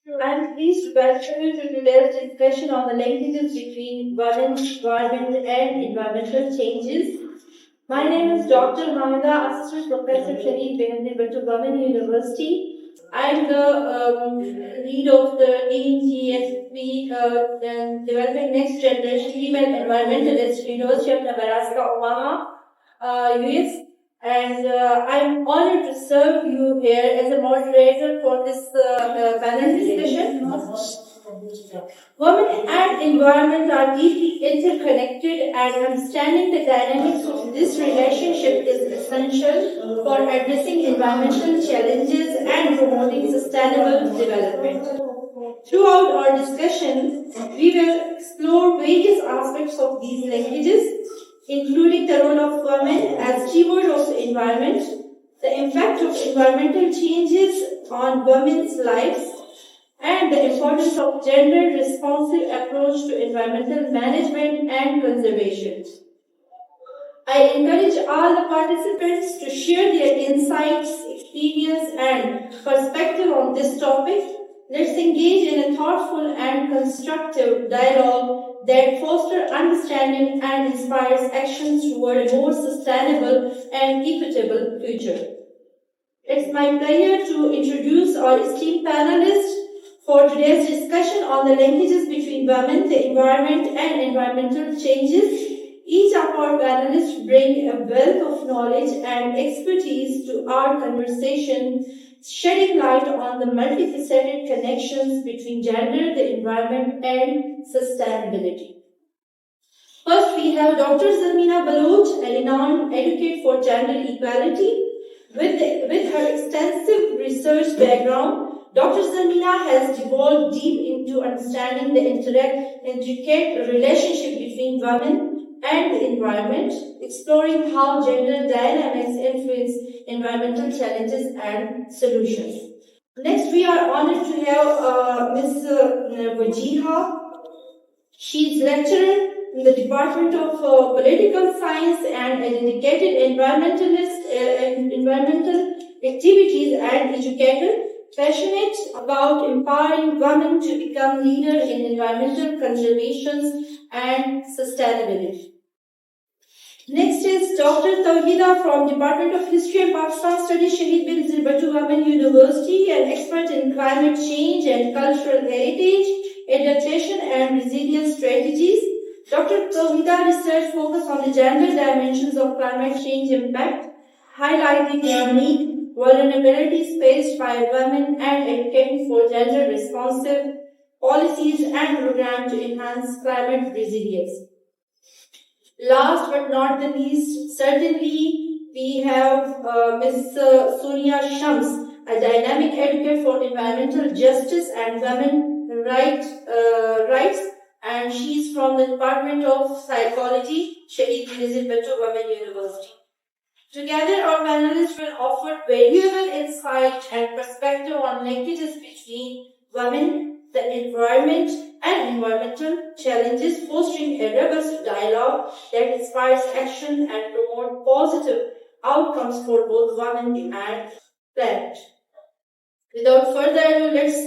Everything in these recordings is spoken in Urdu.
I'm pleased to welcome you to today's discussion on the linkages between women's environment and environmental changes. My name is Dr. Hamida, Assistant Professor Sharif Behendir Bhattu, Women University. I'm the lead of the DGSP, Developing Next Generation Female Environmentalists, University of Nebraska, Omaha, US. And I'm honored to serve you here as a moderator for this panel discussion. Women and environment are deeply interconnected, and understanding the dynamics of this relationship is essential for addressing environmental challenges and promoting sustainable development. Throughout our discussion, we will explore various aspects of these linkages, including the role of women as steward of the environment, the impact of environmental changes on women's lives, and the importance of gender-responsive approach to environmental management and conservation. I encourage all the participants to share their insights, experience, and perspective on this topic. Let's engage in a thoughtful and constructive dialogue that fosters understanding and inspires actions toward a more sustainable and equitable future. It's my pleasure to introduce our esteemed panelists for today's discussion on the linkages between women, the environment, and environmental changes. Each of our panelists bring a wealth of knowledge and expertise to our conversation, shedding light on the multifaceted connections between gender, the environment, and sustainability. First, we have Dr. Zarmeena Baloch, a renowned advocate for gender equality. With her extensive research background, Dr. Zarmeena has delved deep into understanding the intricate relationship between women and the environment, exploring how gender dynamics influence environmental challenges and solutions. Next, we are honored to have Ms. Wajiha. She is lecturer in the Department of Political Science and a dedicated environmentalist in environmental activities and educator, passionate about empowering women to become leaders in environmental conservation and sustainability. Next is Dr. Tawhida from Department of History and Pakistan Studies, Shahid Benazir Bhutto Women University, an expert in climate change and cultural heritage, adaptation and resilience strategies. Dr. Tawhida research focused on the gender dimensions of climate change impact, highlighting the unique vulnerabilities faced by women and advocating for gender responsive policies and programs to enhance climate resilience. Last but not the least, certainly we have Ms. Sonia Shams, a dynamic advocate for environmental justice and women rights, and she's from the Department of Psychology, Shahid Benazir Bhattu Women University. Together, our panelists will offer valuable insight and perspective on linkages between women, the environment, and environmental challenges, fostering a robust dialogue that inspires action and promotes positive outcomes for both women and planet. Without further ado, let's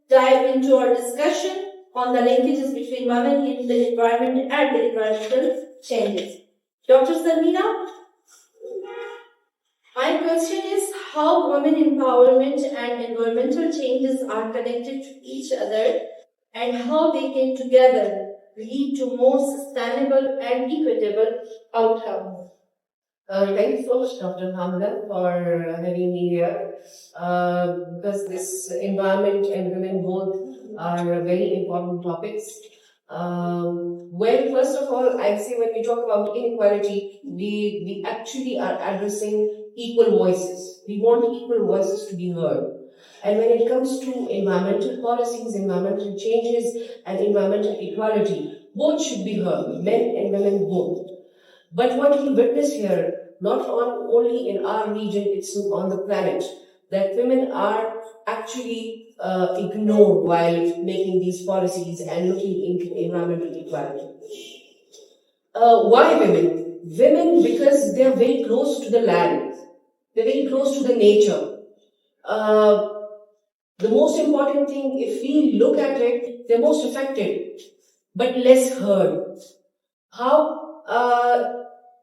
dive into our discussion on the linkages between women in the environment and the environmental changes. Dr. Zarmeena, my question is how women empowerment and environmental changes are connected to each other and how they can together lead to more sustainable and equitable outcomes. Thank you so much, Dr. Hamdan, for having me here. Because this environment and women both are very important topics. Well, first of all, I'd say when we talk about inequality, we actually are addressing equal voices. We want equal voices to be heard. And when it comes to environmental policies, environmental changes, and environmental equality, both should be heard, men and women both. But what we witness here, not only in our region, it's on the planet, that women are actually ignored while making these policies and looking into environmental equality. Why women? Women, because they're very close to the land, they're very close to the nature. The most important thing, if we look at it, they're most affected, but less heard. How,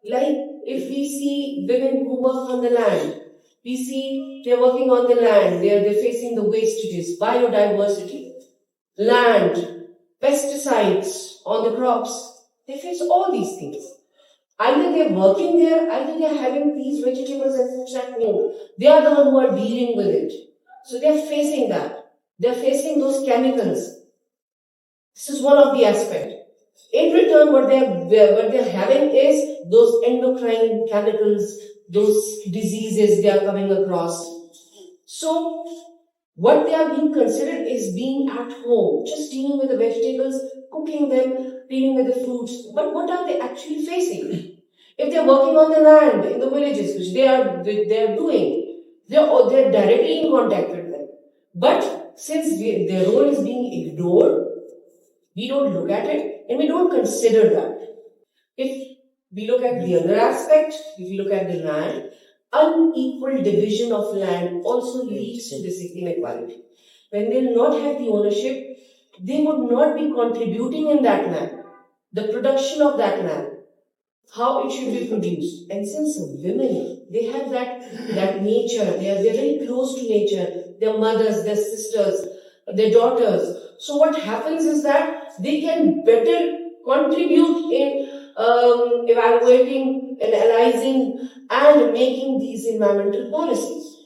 like, if we see women who work on the land, we see they're working on the land, they're facing the wastages, biodiversity, land, pesticides on the crops. They face all these things. Either they're working there, either they're having these vegetables and fruits at home. They are the ones who are dealing with it. So they're facing that. They're facing those chemicals. This is one of the aspects. In return, what they're having is those endocrine chemicals, those diseases they are coming across. So, what they are being considered is being at home, just dealing with the vegetables, cooking them, dealing with the fruits. But what are they actually facing? If they're working on the land in the villages, which they are doing, they're directly in contact with them. But since their role is being ignored, we don't look at it and we don't consider that. If we look at the other aspect, if we look at the land, unequal division of land also leads to this inequality. When they will not have the ownership, they would not be contributing in that land, the production of that land, how it should be produced. And since women, they have that nature, they're very close to nature, their mothers, their sisters, their daughters. So what happens is that they can better contribute in evaluating, analyzing, and making these environmental policies.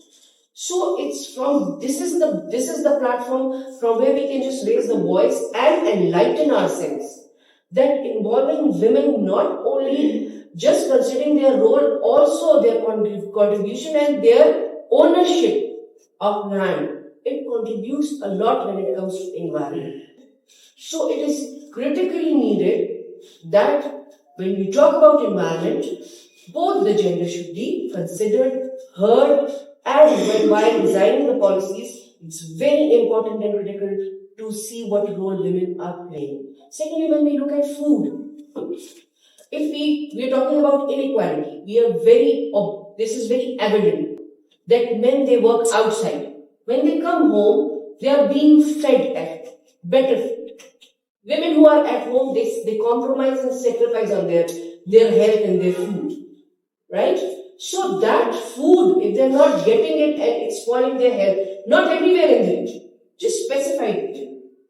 So it's from this is the platform from where we can just raise the voice and enlighten ourselves. That involving women not only just considering their role, also their contribution and their ownership of land. It contributes a lot when it comes to environment. So it is critically needed that when we talk about environment, both the genders should be considered, heard, and while designing the policies, it's very important and critical to see what role women are playing. Secondly, when we look at food, if we're talking about inequality, this is very evident that men, they work outside. When they come home, they are being fed better food. Women who are at home, they compromise and sacrifice on their health and their food. Right? So that food, if they're not getting it and it's spoiling their health, not everywhere in the region, just specified region.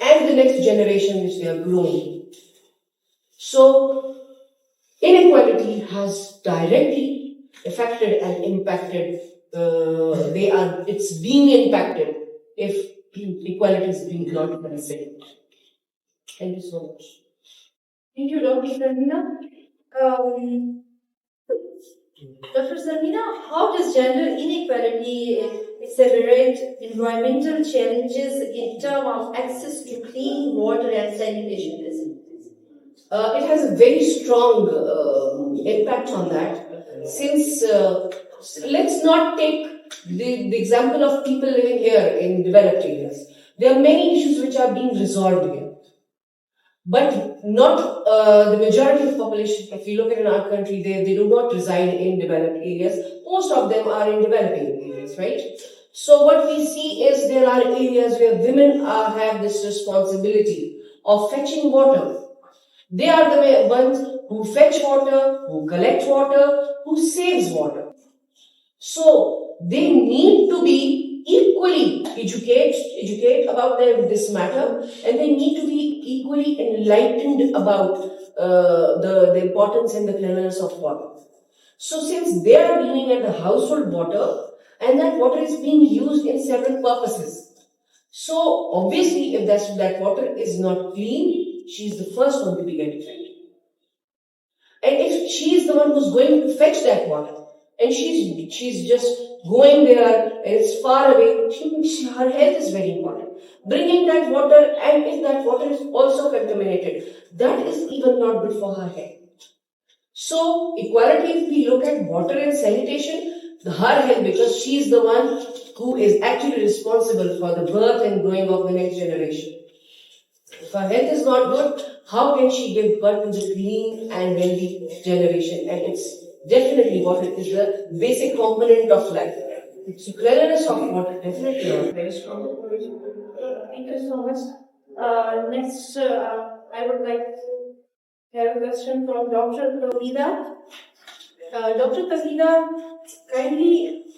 and the next generation which they are growing. So inequality has directly affected and impacted. It's being impacted if equality is being not considered. Thank you so much. Thank you, Dr. Sarmina. Dr. Sarmina, how does gender inequality accelerate environmental challenges in terms of access to clean water and sanitation facilities? It has a very strong impact on that. Since let's not take the example of people living here in developed areas. There are many issues which are being resolved here. But not the majority of population, if you look at in our country, they do not reside in developed areas. Most of them are in developing areas, right? So what we see is there are areas where women have this responsibility of fetching water. They are the ones who fetch water, who collect water, who saves water. So they need to be equally educate about this matter, and they need to be equally enlightened about the importance and the cleanliness of water. So since they are dealing at the household water, and that water is being used in several purposes. So obviously if that water is not clean, she is the first one to be getting affected. And if she is the one who's going to fetch that water, and she's just going there and it's far away, her health is very important. Bringing that water, and if that water is also contaminated, that is even not good for her health. So equality, if we look at water and sanitation, her health, because she is the one who is actually responsible for the birth and growing of the next generation. If her health is not good, how can she give birth to the clean and healthy generation? And it's definitely water is the basic component of life. So cleanliness of water definitely not very strong. Thank you so much. Next, I would like to have a question from Dr. Tawhida. Dr. Tawhida, kindly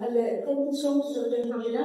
Thank you so much, Dr. Hamida.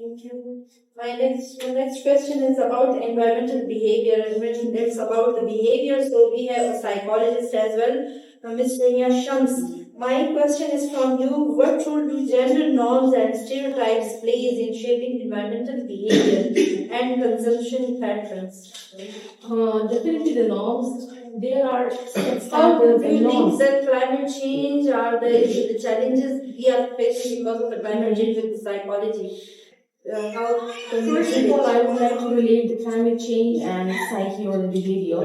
Thank you. My next question is about environmental behavior. It's about the behavior. So we have a psychologist as well, Ms. Rania Shams. My question is from you. What role do gender norms and stereotypes plays in shaping environmental behavior and consumption patterns? Definitely the norms. There are How do you think that climate change are the challenges we are facing because of the climate change with the psychology? First of all, I would like to relate the climate change and psyche or the behavior.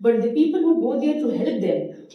but the people who go there to help them,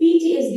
PTSD,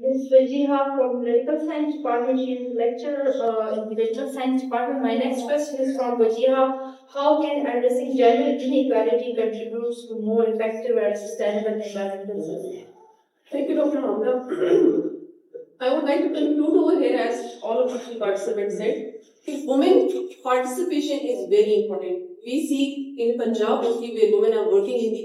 Ms. Wajiha from Political Science Department, she is a lecturer in the Political Science Department. My next question is from Wajiha. How can addressing gender inequality contribute to more effective and sustainable environmental systems? Thank you, Dr. Hamda. I would like to conclude over here, as all of the participants said, women participation is very important. We see in Punjab mostly where women are working in the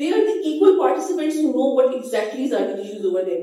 They are the equal participants who know what exactly are the issues over there.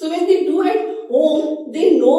So when they do at home, they know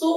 so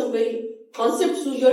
some very concepts to your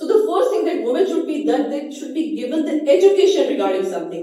So the first thing that women should be done, that should be given the education regarding something.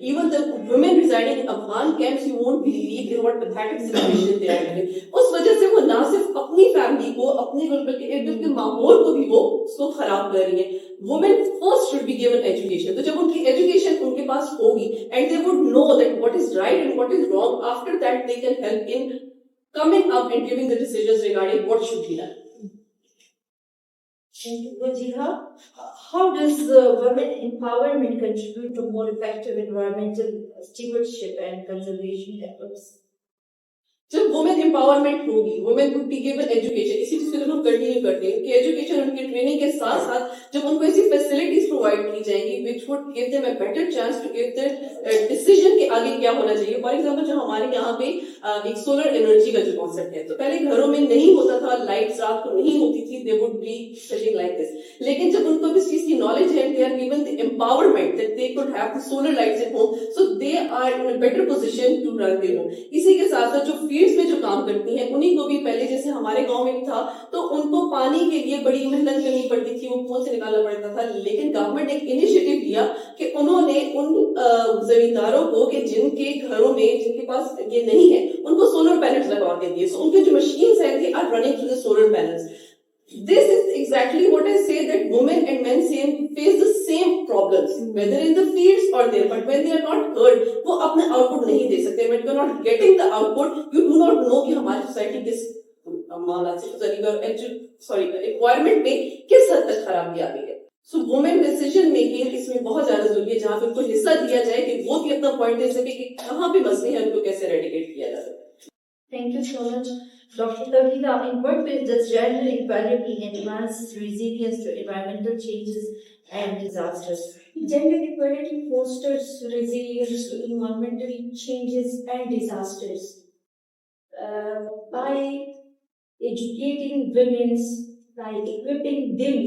Even the women residing in Afghan camps, you won't believe in what pathetic situation they are in. اس وجہ سے وہ نہ صرف اپنی فیملی کو, اپنے بلکہ ارد گرد کے ماحول کو بھی وہ اس کو خراب کر رہی ہیں. Women first should be given education. تو جب ان کی ایجوکیشن ان کے پاس ہوگی and they would know that what is right and what is wrong, after that they can help in coming up and giving the decisions regarding what should be done. Wajiha, how does women empowerment contribute to more effective environmental stewardship and conservation efforts? جب وومن امپاورمنٹ ہوگی, women would be given education, اسی چیز کو لوگ کنٹینیو کرتے ہیں, ان کی ایجوکیشن, ان کی ٹریننگ کے ساتھ ساتھ جب ان کو ایسی فیسلٹیز پرووائڈ کی جائیں گی which would give them a better chance to give their decision کہ آگے کیا ہونا چاہیے. فار ایگزامپل جو ہمارے یہاں پہ ایک سولر انرجی کا جو کانسیپٹ ہے, تو پہلے گھروں میں نہیں ہوتا تھا, لائٹس رات کو نہیں ہوتی تھی, they would be sitting like this. لیکن جب ان کو اس چیز کی نالج ہے, they are given the empowerment that they could have the solar lights at home, so they are in a better position to run their home. اسی کے ساتھ ساتھ جو فیلڈس میں جو کام کرتی ہیں انہیں کو بھی پہلے جیسے ہمارے گاؤں میں بھی تھا تو ان کو پانی کے لیے بڑی محنت کرنی پڑتی تھی, وہ کنویں سے نکالنا پڑتا تھا, لیکن گورنمنٹ نے ایک انیشیٹو لیا کہ انہوں نے ان زمینداروں کو کہ جن کے گھروں میں جن کے پاس یہ نہیں ہے ان کو سولر پینلز لگوا کے دیے. سو ان کے جو مشینز ہیں they are running through the solar panels. This is exactly what I say, that women and men face the same problems, whether in the fields or there, but when they are not heard, وہ اپنے آؤٹ پٹ نہیں دے سکتے. When you are not getting the output, you do not know کہ ہماری سوسائٹی کس environment میں کس حد تک خرابی آ گئی ہے. So women decision making اس میں بہت زیادہ ضروری ہے, جہاں پہ ان کو حصہ دیا جائے کہ وہ بھی اپنا پوائنٹ دے سکے کہ کہاں پہ مسئلے ہیں, ان کو کیسے ایریڈیکیٹ کیا جا سکے. Thank you so much. Dr. Tawhida, in what ways does gender equality enhance resilience to environmental changes and disasters? Gender equality fosters resilience to environmental changes and disasters. By educating women, by equipping them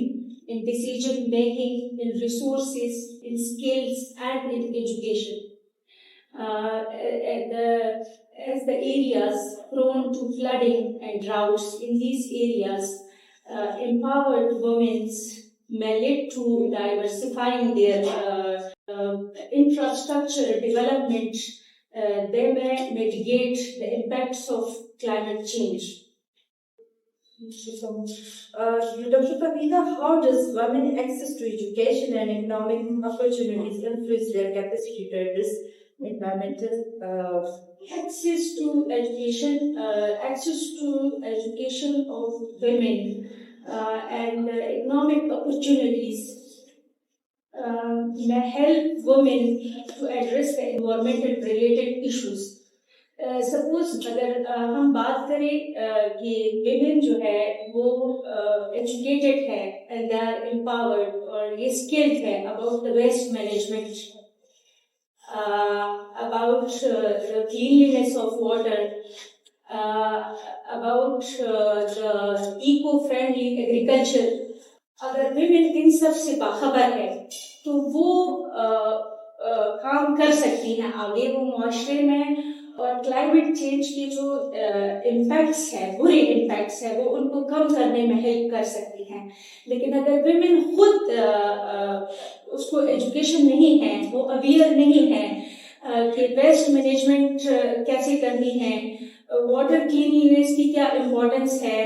in decision making, in resources, in skills, and in education. As the areas prone to flooding and droughts, in these areas, empowered women may lead to diversifying their infrastructure development. They may mitigate the impacts of climate change. Dr. Tawhida, how does women access to education and economic opportunities influence their capacity to address environmental Access to education of women and economic opportunities may help women to address the environmental related issues. Suppose اگر ہم بات کریں کہ women جو ہے وہ educated ہے and they are empowered اور یہ skilled ہے about the waste management, about the cleanliness of water, about the eco-friendly agriculture. اگر women ان سب سے باخبر ہے تو وہ کام کر سکتی ہیں آگے وہ معاشرے میں, اور کلائمیٹ چینج کے جو امپیکٹس ہیں, برے امپیکٹس ہیں, وہ ان کو کم کرنے میں ہیلپ کر سکتی ہیں. لیکن اگر ویمن خود اس کو ایجوکیشن نہیں ہے, وہ اویئر نہیں ہے کہ ویسٹ مینجمنٹ کیسے کرنی ہے, واٹر کلینینس کی کیا امپورٹنس ہے,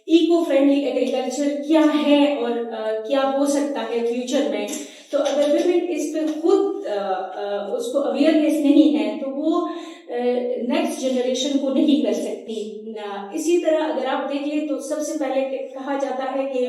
ایکو فرینڈلی ایگریکلچر کیا ہے اور کیا ہو سکتا ہے فیوچر میں, تو اگر ویمن اس پہ خود اس کو اویئرنیس نہیں ہے تو وہ نیکسٹ جنریشن کو نہیں کر سکتی. اسی طرح اگر آپ دیکھیں تو سب سے پہلے کہا جاتا ہے کہ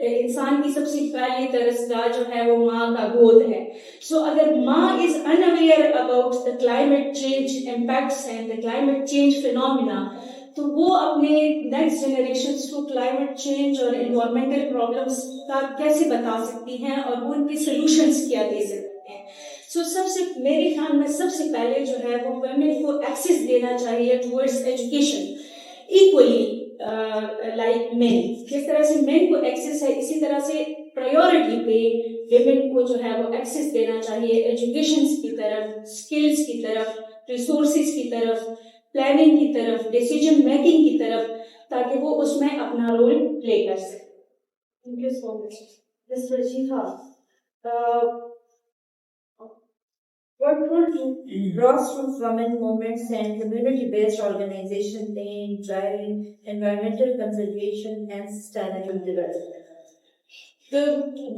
انسان کی سب سے پہلی ترسگاہ جو ہے وہ ماں کا گود ہے. سو اگر ماں is unaware about the climate change impacts and the climate change phenomena, تو وہ اپنے نیکسٹ جنریشنس کو کلائمیٹ چینج اور انوائرمنٹل پرابلمس کا کیسے بتا سکتی ہیں اور وہ ان کی سلوشنس کیا دے سکتے ہیں. سو سب سے میرے خیال میں سب سے پہلے جو ہے وہ ویمن کو ایکسیس دینا چاہیے ٹورڈز ایجوکیشن ایکولی لائک مین. جس طرح سے مین کو ایکسیس ہے اسی طرح سے پرائیورٹی پہ ویمن کو جو ہے وہ ایکسیس دینا چاہیے ایجوکیشنس کی طرف, اسکلس کی طرف, ریسورسز کی طرف, پلاننگ کی طرف, ڈیسیجن میکنگ کی طرف, تاکہ وہ اس میں اپنا رول پلے کر سکیں. Thank you so much. Ms. Wajiha, what role do grassroots women movements and community-based organizations play in driving environmental conservation and sustainable development? The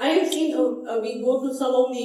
I have seen we go to some of the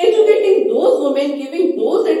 Educating those women, giving those that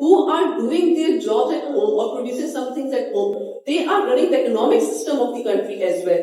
who are doing their jobs at home or producing some things at home, they are running the economic system of the country as well.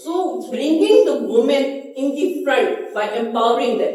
So bringing the women in the front by empowering them,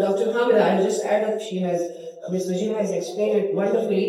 Dr. Hamida, I'll just add up. Ms. Vijay has explained it wonderfully.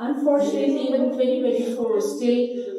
Unfortunately, even 2024 still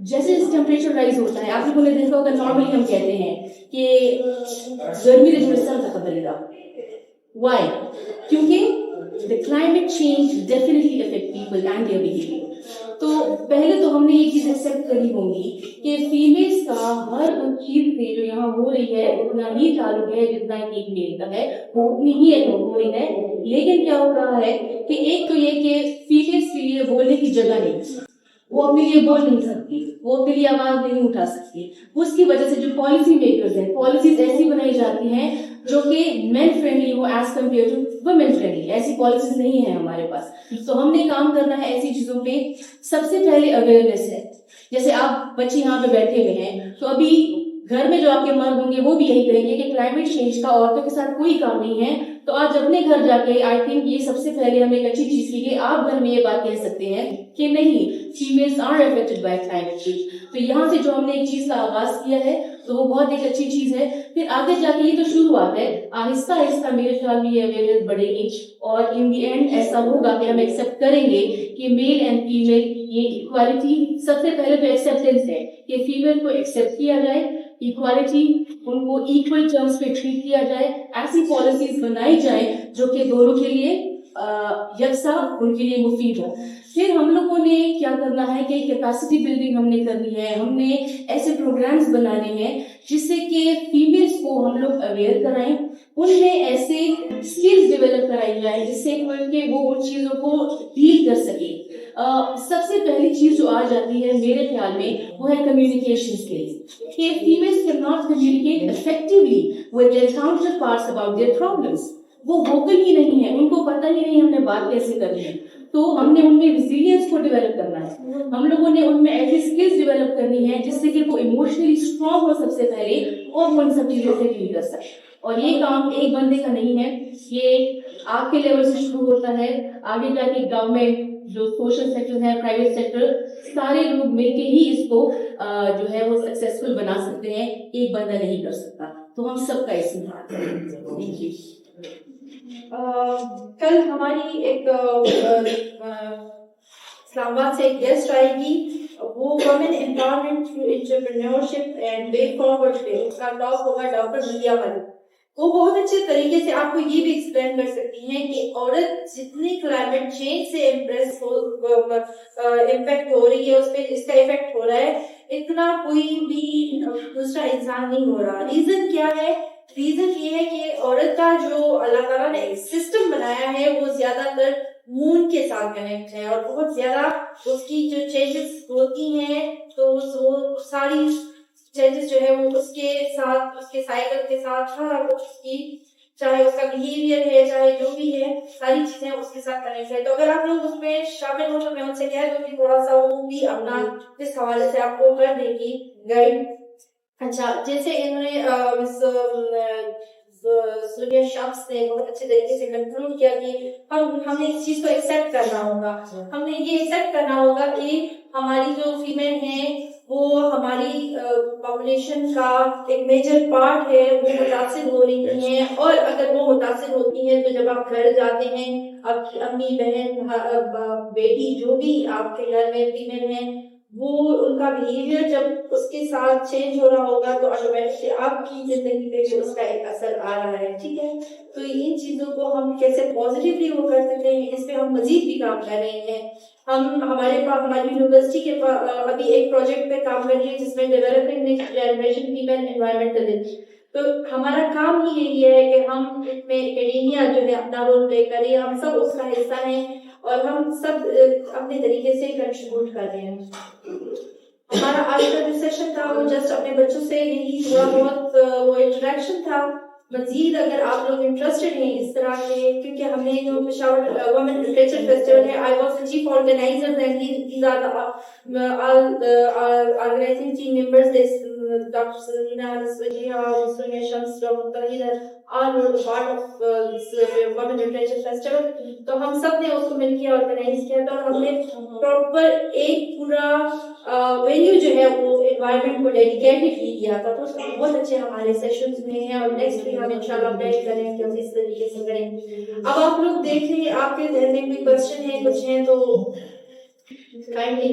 جیسے ٹیمپریچر رائز ہوتا ہے, آپ لوگوں نے دیکھا ہوگا نارملی ہم کہتے ہیں کہ گرمی کے جو سرد کا بدلے گا. وائی؟ کیونکہ the climate change definitely affect people and their behavior. تو پہلے تو ہم نے یہ چیز ایکسیپٹ کرنی ہوگی کہ فیمیلز کا ہر ان چیز سے جو یہاں ہو رہی ہے اتنا ہی تعلق ہے جتنا ایک میل کا ہے, وہ اتنی ہی ہو رہی ہے. لیکن کیا ہو رہا ہے کہ ایک تو یہ کہ فیمیلز کے لیے بولنے کی جگہ نہیں, وہ اپنے لیے بول نہیں سکتی, وہ اپنے لیے آواز نہیں اٹھا سکتی. اس کی وجہ سے جو پالیسی میکرز ہیں, پالیسیز ایسی بنائی جاتی ہیں جو کہ مین فرینڈلی ہو as compare to women friendly. ایسی پالیسیز نہیں ہیں ہمارے پاس. تو ہم نے کام کرنا ہے ایسی چیزوں پہ. سب سے پہلے اویئرنیس ہے. جیسے آپ بچے یہاں پہ بیٹھے ہوئے ہیں, تو ابھی گھر میں جو آپ کے مرد ہوں گے وہ بھی یہی کہیں گے کہ کلائمیٹ چینج کا عورتوں کے ساتھ کوئی کام نہیں ہے. تو آج اپنے گھر جا کے آئی تھنک یہ سب سے پہلے ہم ایک اچھی چیز کی کہ آپ گھر میں یہ بات کہہ سکتے ہیں کہ نہیں, families are affected by climate change. تو یہاں سے جو ہم نے ایک چیز کا آغاز کیا ہے تو وہ بہت ایک اچھی چیز ہے. پھر آگے جا کے یہ تو شروعات ہے, آہستہ آہستہ میرے خیال میں یہ اویئرنیس بڑھے گی اور ان دی اینڈ ایسا ہوگا کہ ہم ایکسیپٹ کریں گے کہ میل اینڈ فیمیل یہ ایکوالٹی. سب سے پہلے تو ایکسیپٹینس ہے کہ فیمیل کو ایکسیپٹ کیا جائے, ایکوالٹی, ان کو ایکول ٹرمز پہ ٹریٹ کیا جائے, ایسی پالیسیز بنائی جائیں جو کہ دونوں کے لیے یکساں, ان کے لیے مفید ہو. پھر ہم لوگوں نے کیا کرنا ہے کہ کیپیسٹی بلڈنگ ہم نے کرنی ہے. ہم نے ایسے پروگرامز بنانے ہیں جس سے کہ فیمیلز کو ہم لوگ اویئر کرائیں, ان میں ایسے اسکلز ڈیولپ کرائی جائیں جس سے کہ وہ ان چیزوں کو ڈیل کر سکے. سب سے پہلی چیز جو آ جاتی ہے میرے خیال میں وہ ہے کمیونیکیشن اسکلز. کہ families can not communicate effectively with their counterparts about their problems. وہ ووکل ہی نہیں ہے, ان کو پتہ ہی نہیں ہم نے بات کیسے کرنی ہے. تو ہم نے ان میں ریزیلینس کو ڈیولپ کرنا ہے. ہم لوگوں نے ان میں ایسی اسکلز ڈیولپ کرنی ہے جس سے کہ وہ ایموشنلی اسٹرانگ ہو سب سے پہلے, اور وہ ان سب چیزوں سے ڈیل کر سکے. اور یہ کام ایک بندے کا نہیں ہے, یہ آپ کے لیول سے شروع ہوتا ہے. آگے جا کے گورنمنٹ, جو سوشل سیکٹر ہے, پرائیویٹ سیکٹر, سارے لوگ مل کے ہی اس کو جو ہے وہ سکسیسفل بنا سکتے ہیں. ایک بندہ نہیں کر سکتا. تو ہم سب کا اس میں ہاتھ ہے. Thank you. کل ہماری ایک اسلام آباد سے ایک گیسٹ آئے گی, وہ women empowerment through entrepreneurship and way forward پہ اس کا ٹاک ہوگا ڈاکٹر ملیہ ملک. وہ بہت اچھے طریقے سے آپ کو یہ بھی ایکسپلین کر سکتی ہیں کہ عورت جتنی کلائمیٹ چینج سے امپیکٹ ہو رہی ہے, اس پہ اس کا افیکٹ ہو رہا ہے, اتنا کوئی بھی دوسرا انسان نہیں ہو رہا. ریزن کیا ہے؟ ریزن یہ ہے کہ عورت کا جو اللہ تعالیٰ نے ایک سسٹم بنایا ہے وہ زیادہ تر مون کے ساتھ کنیکٹ ہے, اور بہت زیادہ اس کی جو چینجز ہوتی ہیں تو وہ ساری چینجز جو ہے وہ اس کے ساتھ, اس کے سائیکل کے ساتھ, ہر اس کی چاہے اس کا بیہیویئر ہے, چاہے جو بھی ہے, ساری چیزیں اس کے ساتھ کنیکٹ ہے. تو اگر آپ لوگ اس میں شامل ہو تو میں ان سے کہہ دوں کہ تھوڑا سا وہ بھی اپنا اس حوالے سے آپ کو کر دے گی گائڈ. اچھا, جیسے انہوں نے سوریا شخص نے بہت اچھے طریقے سے کنکلوڈ کیا کہ ہم نے اس چیز کو ایکسیپٹ کرنا ہوگا. ہم نے یہ ایکسیپٹ کرنا ہوگا کہ ہماری جو فیمیل ہیں وہ ہماری پاپولیشن کا ایک میجر پارٹ ہے, وہ متاثر ہو رہی ہیں. اور اگر وہ متاثر ہوتی ہیں تو جب آپ گھر جاتے ہیں, آپ کی امی, بہن, بیٹی, جو بھی آپ کے گھر میں فیمیل ہیں, وہ ان کا بیہیویئر جب اس کے ساتھ چینج ہو رہا ہوگا تو آٹومیٹکلی آپ کی زندگی پہ بھی اس کا ایک اثر آ رہا ہے. ٹھیک ہے, تو ان چیزوں کو ہم کیسے پازیٹیولی وہ کر سکتے ہیں, اس پہ ہم مزید بھی کام کر رہے ہیں. ہماری یونیورسٹی کے ابھی ایک پروجیکٹ پہ کام کر رہی ہے جس میں developing next generation female environmentalist. تو ہمارا کام ہی یہی ہے کہ ہم اس میں اکیڈیمیا جو ہے اپنا رول پلے کریں. ہم سب اس کا حصہ ہیں اور ہم سب اپنے طریقے سے کنٹریبیوٹ کر رہے ہیں. ہمارا آج کا جو سیشن تھا وہ جسٹ اپنے بچوں سے یہی تھوڑا بہت وہ انٹریکشن تھا. مزید اگر آپ لوگ انٹرسٹڈ ہیں اس طرح کے, کیونکہ ہم نے جو پشاور وومن لٹریچر فیسٹیول ہے, I was the chief organizer and these are the organizing team members. Dr. Selina, Sujiha, Sonia Shams, Dr. Tahir, all were part of this women literature festival. تو ہم سب نے اس کو مل کے آرگنائز کیا تھا, اور ہم نے پراپر ایک پورا وینیو جو ہے وہ انوائرمنٹ کو ڈیڈیکیٹڈ ہی کیا تھا. تو بہت اچھے ہمارے سیشنز میں ہیں, اور نیکسٹ بھی ہم انشاءاللہ پلان کریں کہ ہم اس طریقے سے کریں. اب آپ لوگ دیکھیں, آپ کے ذہن میں کوئی کوشچن ہے, کچھ ہیں تو kindly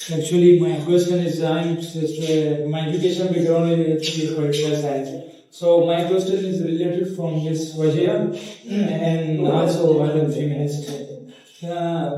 Actually, my question is, my education background is actually political science. So my question is related from Ms. Wajia and also other feminists.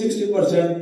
60%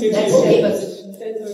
60%.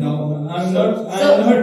No, I'm not.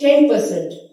10%.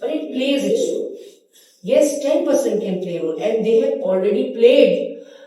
but it plays its role. Yes, 10% can play a role and they have already played.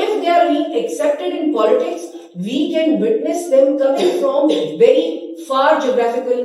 If they are being accepted in politics, we can witness them coming from very far geographical.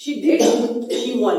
She did, she won.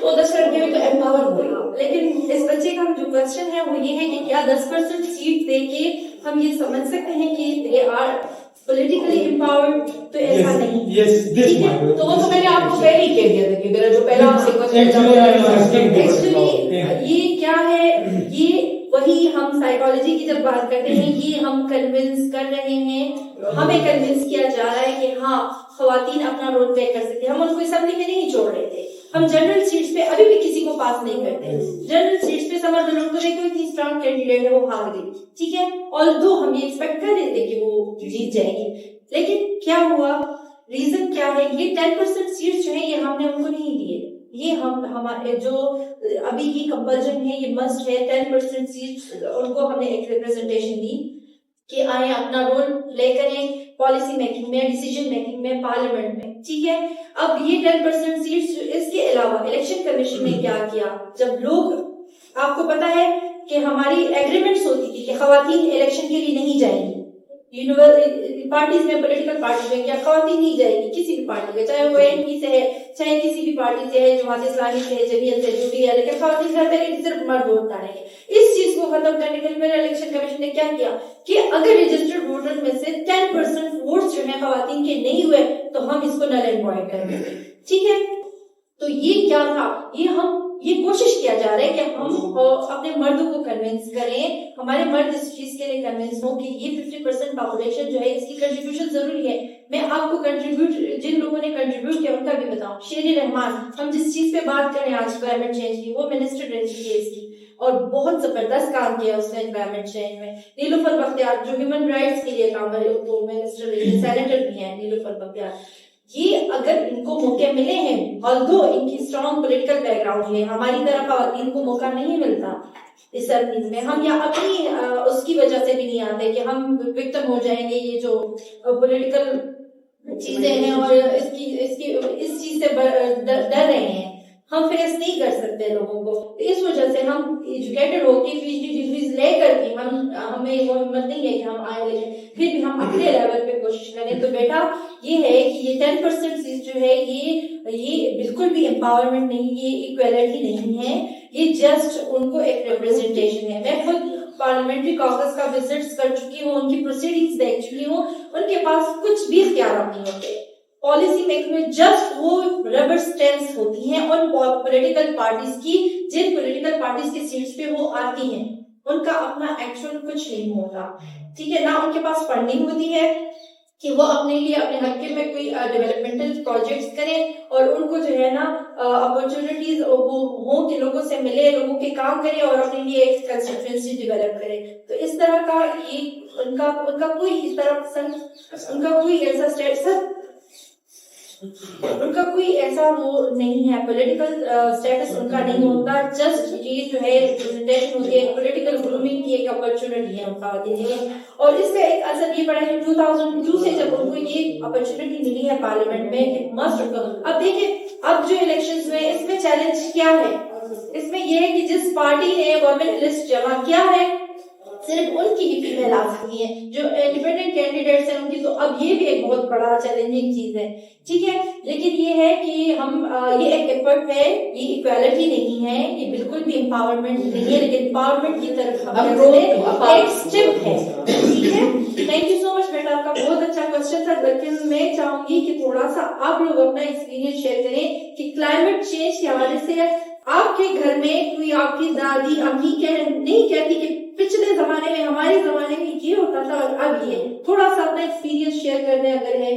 تو 10 لڑکیاں بھی تو empower ہو رہی ہیں. لیکن اس بچے کا جو کوشچن ہے وہ یہ ہے کہ کیا 10% سیٹ دے کے ہم یہ سمجھ سکتے ہیں کہ they are politically empowered؟ تو ایسا نہیں. Yes, this my تو وہ تو میں نے آپ کو پہلے ہی کہہ دیا تھا کہ میرا جو پہلا آپ سے ایکچولی یہ کیا ہے، یہ وہی ہم سائیکالوجی کی جب بات کرتے ہیں یہ ہم کنونس کر رہے ہیں، ہمیں کنونس کیا جا رہا ہے کہ ہاں خواتین اپنا رول پلے کر سکتے ہیں. ہم ان کو اسمبلی میں نہیں چھوڑ رہے تھے، ہم جنرل سیٹس پہ ابھی بھی کسی کو پاس نہیں کرتے. جنرل سیٹس پہ سمر دنوں کو کوئی اتنی اسٹرانگ کینڈیڈیٹ ہے وہ ہار گئی، ٹھیک ہے، although ہم یہ ایکسپیکٹ کر رہے تھے کہ وہ جیت جائے گی. لیکن کیا ہوا، ریزن کیا ہے، یہ 10% سیٹس جو ہیں یہ ہم نے ان کو نہیں دیے. یہ ہم ہمارے جو ابھی یہ کمپلشن ہے، یہ مسٹ ہے، 10% سیٹس ان کو ہم نے ایک ریپرزنٹیشن دی کہ آئیں اپنا رول پلے کریں پالیسی میکنگ میں، ڈیسیجن میکنگ میں، پارلیمنٹ میں، ٹھیک ہے. اب یہ 10% سیٹس، اس کے علاوہ الیکشن کمیشن نے کیا کیا، جب لوگ، آپ کو پتا ہے کہ ہماری ایگریمنٹس ہوتی تھی کہ خواتین الیکشن کے لیے نہیں جائیں گی، پارٹیز میں، پولیٹیکل پارٹیز میں کیا خواتین نہیں جائے گی کسی بھی پارٹی میں، چاہے وہ ایم پی سے ہے، چاہے کسی بھی پارٹی سے ہے، جماعت اسلامی سے ہے، جمعیت سے، جو بھی ہے، لیکن خواتین گھر میں صرف مرد ووٹ ڈالیں گے. اس چیز کو ختم کرنے کے لیے الیکشن کمیشن نے کیا کیا کہ اگر رجسٹرڈ ووٹر میں سے 10% ووٹس جو ہیں خواتین کے نہیں ہوئے تو ہم اس کو نل اینڈ وائڈ کر دیں گے، ٹھیک ہے. تو یہ کیا تھا، یہ کوشش کیا جا رہا ہے کہ ہم اپنے مردوں کو کنونس کریں، ہمارے مرد اس چیز کے لیے کنونس ہوں کہ یہ 50% پاپولیشن جو ہے اس کی کنٹریبیوشن ضروری ہے. میں آپ کو جن لوگوں نے کنٹریبیوٹ کیا ان کا بھی بتاؤں. شیر رحمان، ہم جس چیز پہ بات کریں آج کلائمیٹ چینج کی، وہ منسٹر رہ چکی ہے اس کی اور بہت زبردست کام کیا اس نے انوائرمنٹ چینج میں. نیلوفر بختیار جو ہیومن رائٹس کے لیے کام کر رہے، وہ منسٹر رہی، سینیٹر بھی ہیں نیلوفر بختیار. یہ اگر ان کو موقع ملے ہیں، although ان کی اسٹرانگ پولیٹیکل بیک گراؤنڈ ہے، ہماری طرح خواتین کو موقع نہیں ملتا اس سرزمین میں. ہم یا اپنی اس کی وجہ سے بھی نہیں آتے کہ ہم وکٹم ہو جائیں گے، یہ جو پولیٹیکل چیزیں ہیں اور اس چیز سے ڈر رہے ہیں، ہم فیس نہیں کر سکتے لوگوں کو. اس وجہ سے ہم ایجوکیٹڈ ہو کے PhD ڈگریز لے کر بھی ہمیں وہ ہمت نہیں ہے کہ ہم آئیں، لیکن پھر بھی ہم اپنے لیول پہ کوشش کریں. تو بیٹا یہ ہے کہ یہ 10% سیٹ جو ہے یہ بالکل بھی امپاورمنٹ نہیں، یہ ایکویلٹی نہیں ہے، یہ جسٹ ان کو ایک ریپرزنٹیشن ہے. میں خود پارلیمنٹری کاکس کا وزٹس کر چکی ہوں، ان کی پروسیڈنگز دیکھ چکی ہوں، ان کے پاس کچھ بھی اختیارات نہیں ہوتے. پالیسی میکنگ میں جسٹ وہ ربر اسٹیمپس ہوتی ہیں اور پولیٹیکل پارٹیز کی، جن پولیٹیکل پارٹیز کے سیٹس پہ وہ آتی ہیں ان کا اپنا ایکچوئل کچھ نہیں ہوتا، ٹھیک ہے. نہ ان کے پاس فنڈنگ ہوتی ہے کہ وہ اپنے لیے اپنے حلقے میں کوئی ڈیولپمنٹل پروجیکٹس کریں اور ان کو جو ہے نا اپرچونیٹیز وہ ہوں کہ لوگوں سے ملے، لوگوں کے کام کرے اور اپنے لیے ایک کنسٹیٹوئنسی ڈیولپ کرے. تو اس طرح کا یہ ان کا کوئی اس طرح ان کا کوئی ایسا ان کا کوئی ایسا وہ نہیں ہے، پولیٹیکل اسٹیٹس ان کا نہیں ہوتا. جسٹ یہ جو ہے ریپرزنٹیشن ہوتی ہے، پولیٹیکل گرومنگ کی ایک اپرچونیٹی ہے ان خواتین کے لیے. اور اس کا ایک اثر یہ پڑا ہے 2002 سے جب ان کو یہ اپرچونیٹی ملی ہے پارلیمنٹ میں، مسٹ. اب دیکھیں اب جو الیکشنز میں اس میں چیلنج کیا ہے، اس میں یہ ہے کہ جس پارٹی نے گورنمنٹ لسٹ جمع کیا ہے صرف ان کی ہی فیمیل آ سکتی ہیں، جو انڈیپینڈنٹ کینڈیڈیٹس ہیں ان کی. تو اب یہ بھی ایک بہت بڑا چیلنجنگ چیز ہے، ٹھیک ہے. لیکن یہ ہے کہ ہم یہ ایک ایفرٹ ہے، یہ ایکویلٹی نہیں ہے، یہ بالکل بھی امپاورمنٹ نہیں ہے، لیکن امپاورمنٹ کی طرف ایک اسٹیپ ہے، ٹھیک ہے. تھینک یو سو مچ بیٹا، آپ کا بہت اچھا کوشچن تھا. لیکن میں چاہوں گی کہ تھوڑا سا آپ لوگ اپنا ایکسپیرینس شیئر کریں کہ کلائمیٹ چینج کے حوالے سے آپ کے گھر میں کوئی آپ کی دادی امی نہیں کہتی کہ پچھلے زمانے میں، ہمارے زمانے میں یہ ہوتا تھا اور اب یہ. تھوڑا سا اپنا ایکسپیرینس شیئر کر دیں اگر ہے.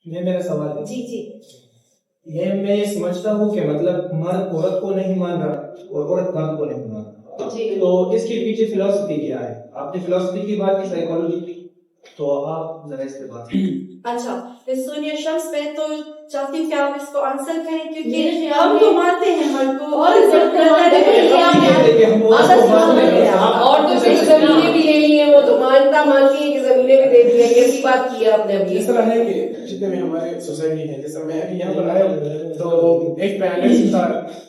یہ میرا سوال ہے. جی میں یہ سمجھتا ہوں کہ مطلب مرد عورت کو نہیں مان رہا اور عورت مرد کو نہیں مان رہا، تو اس کے پیچھے فلسفی کیا ہے؟ آپ نے فلسفی کی بات کی، سائیکالوجی کی، تو آپ ذرا اس پہ بات کریں. اچھا سونیا شمس، میں تو چاہتی ہوں کہ آپ اس کو آنسر کریں کیونکہ ہم تو مانتے ہیں مرد کو اور تو صرف زمینیں بھی لے لی ہیں، وہ تو مانتی ہیں کہ زمینیں بھی دے دی ہیں. ایسی بات کی ہے آپ نے ابھی. اس طرح ہے کہ جتنے بھی ہمارے سوسائٹی ہے، جیسے میں ابھی یہاں پر آیا ہوں تو ایک پینلسٹ تھا،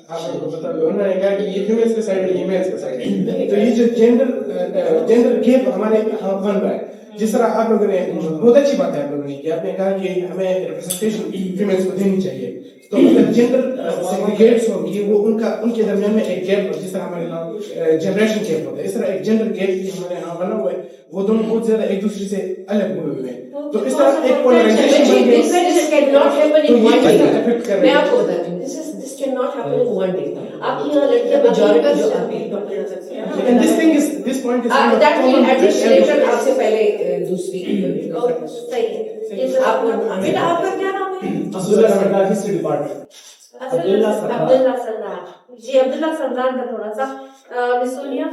آپ کو پتا ہوگا، انہوں نے کہا کہ یہ فیمیلس کا سائڈ ہے، یہ میلس کا سائڈ ہے. تو یہ جو جینڈر گیپ ہمارے یہاں بن رہا ہے، جس طرح آپ لوگوں نے بہت اچھی بات ہے آپ لوگوں نے کہ آپ نے کہا کہ ہمیں ریپرزنٹیشن فیمیلس کو دینی چاہیے. تو اگر جنڈر سیگریگیٹس ہوگی وہ ان کے درمیان میں ایک گیپ، جس طرح ہمارے یہاں جنریشن گیپ ہوتا ہے، اس طرح ایک جنڈر گیپ بھی ہمارے یہاں بنا ہوا ہے. وہ دونوں بہت زیادہ ایک دوسرے سے الگ ہوئے ہیں. تو اس طرح ایک پولرائزیشن بن گئی. میں آپ کو بتاتی ہوں this cannot happen in one day. آپ کی یہاں لڑکیاں میجورٹی جو And this point is that will address later. آپ سے پہلے دوسری آپ کو بیٹا آپ کا کیا نام ہے؟ History department. عبداللہ سردار. جی عبداللہ سردار کا تھوڑا سا مس سونیا.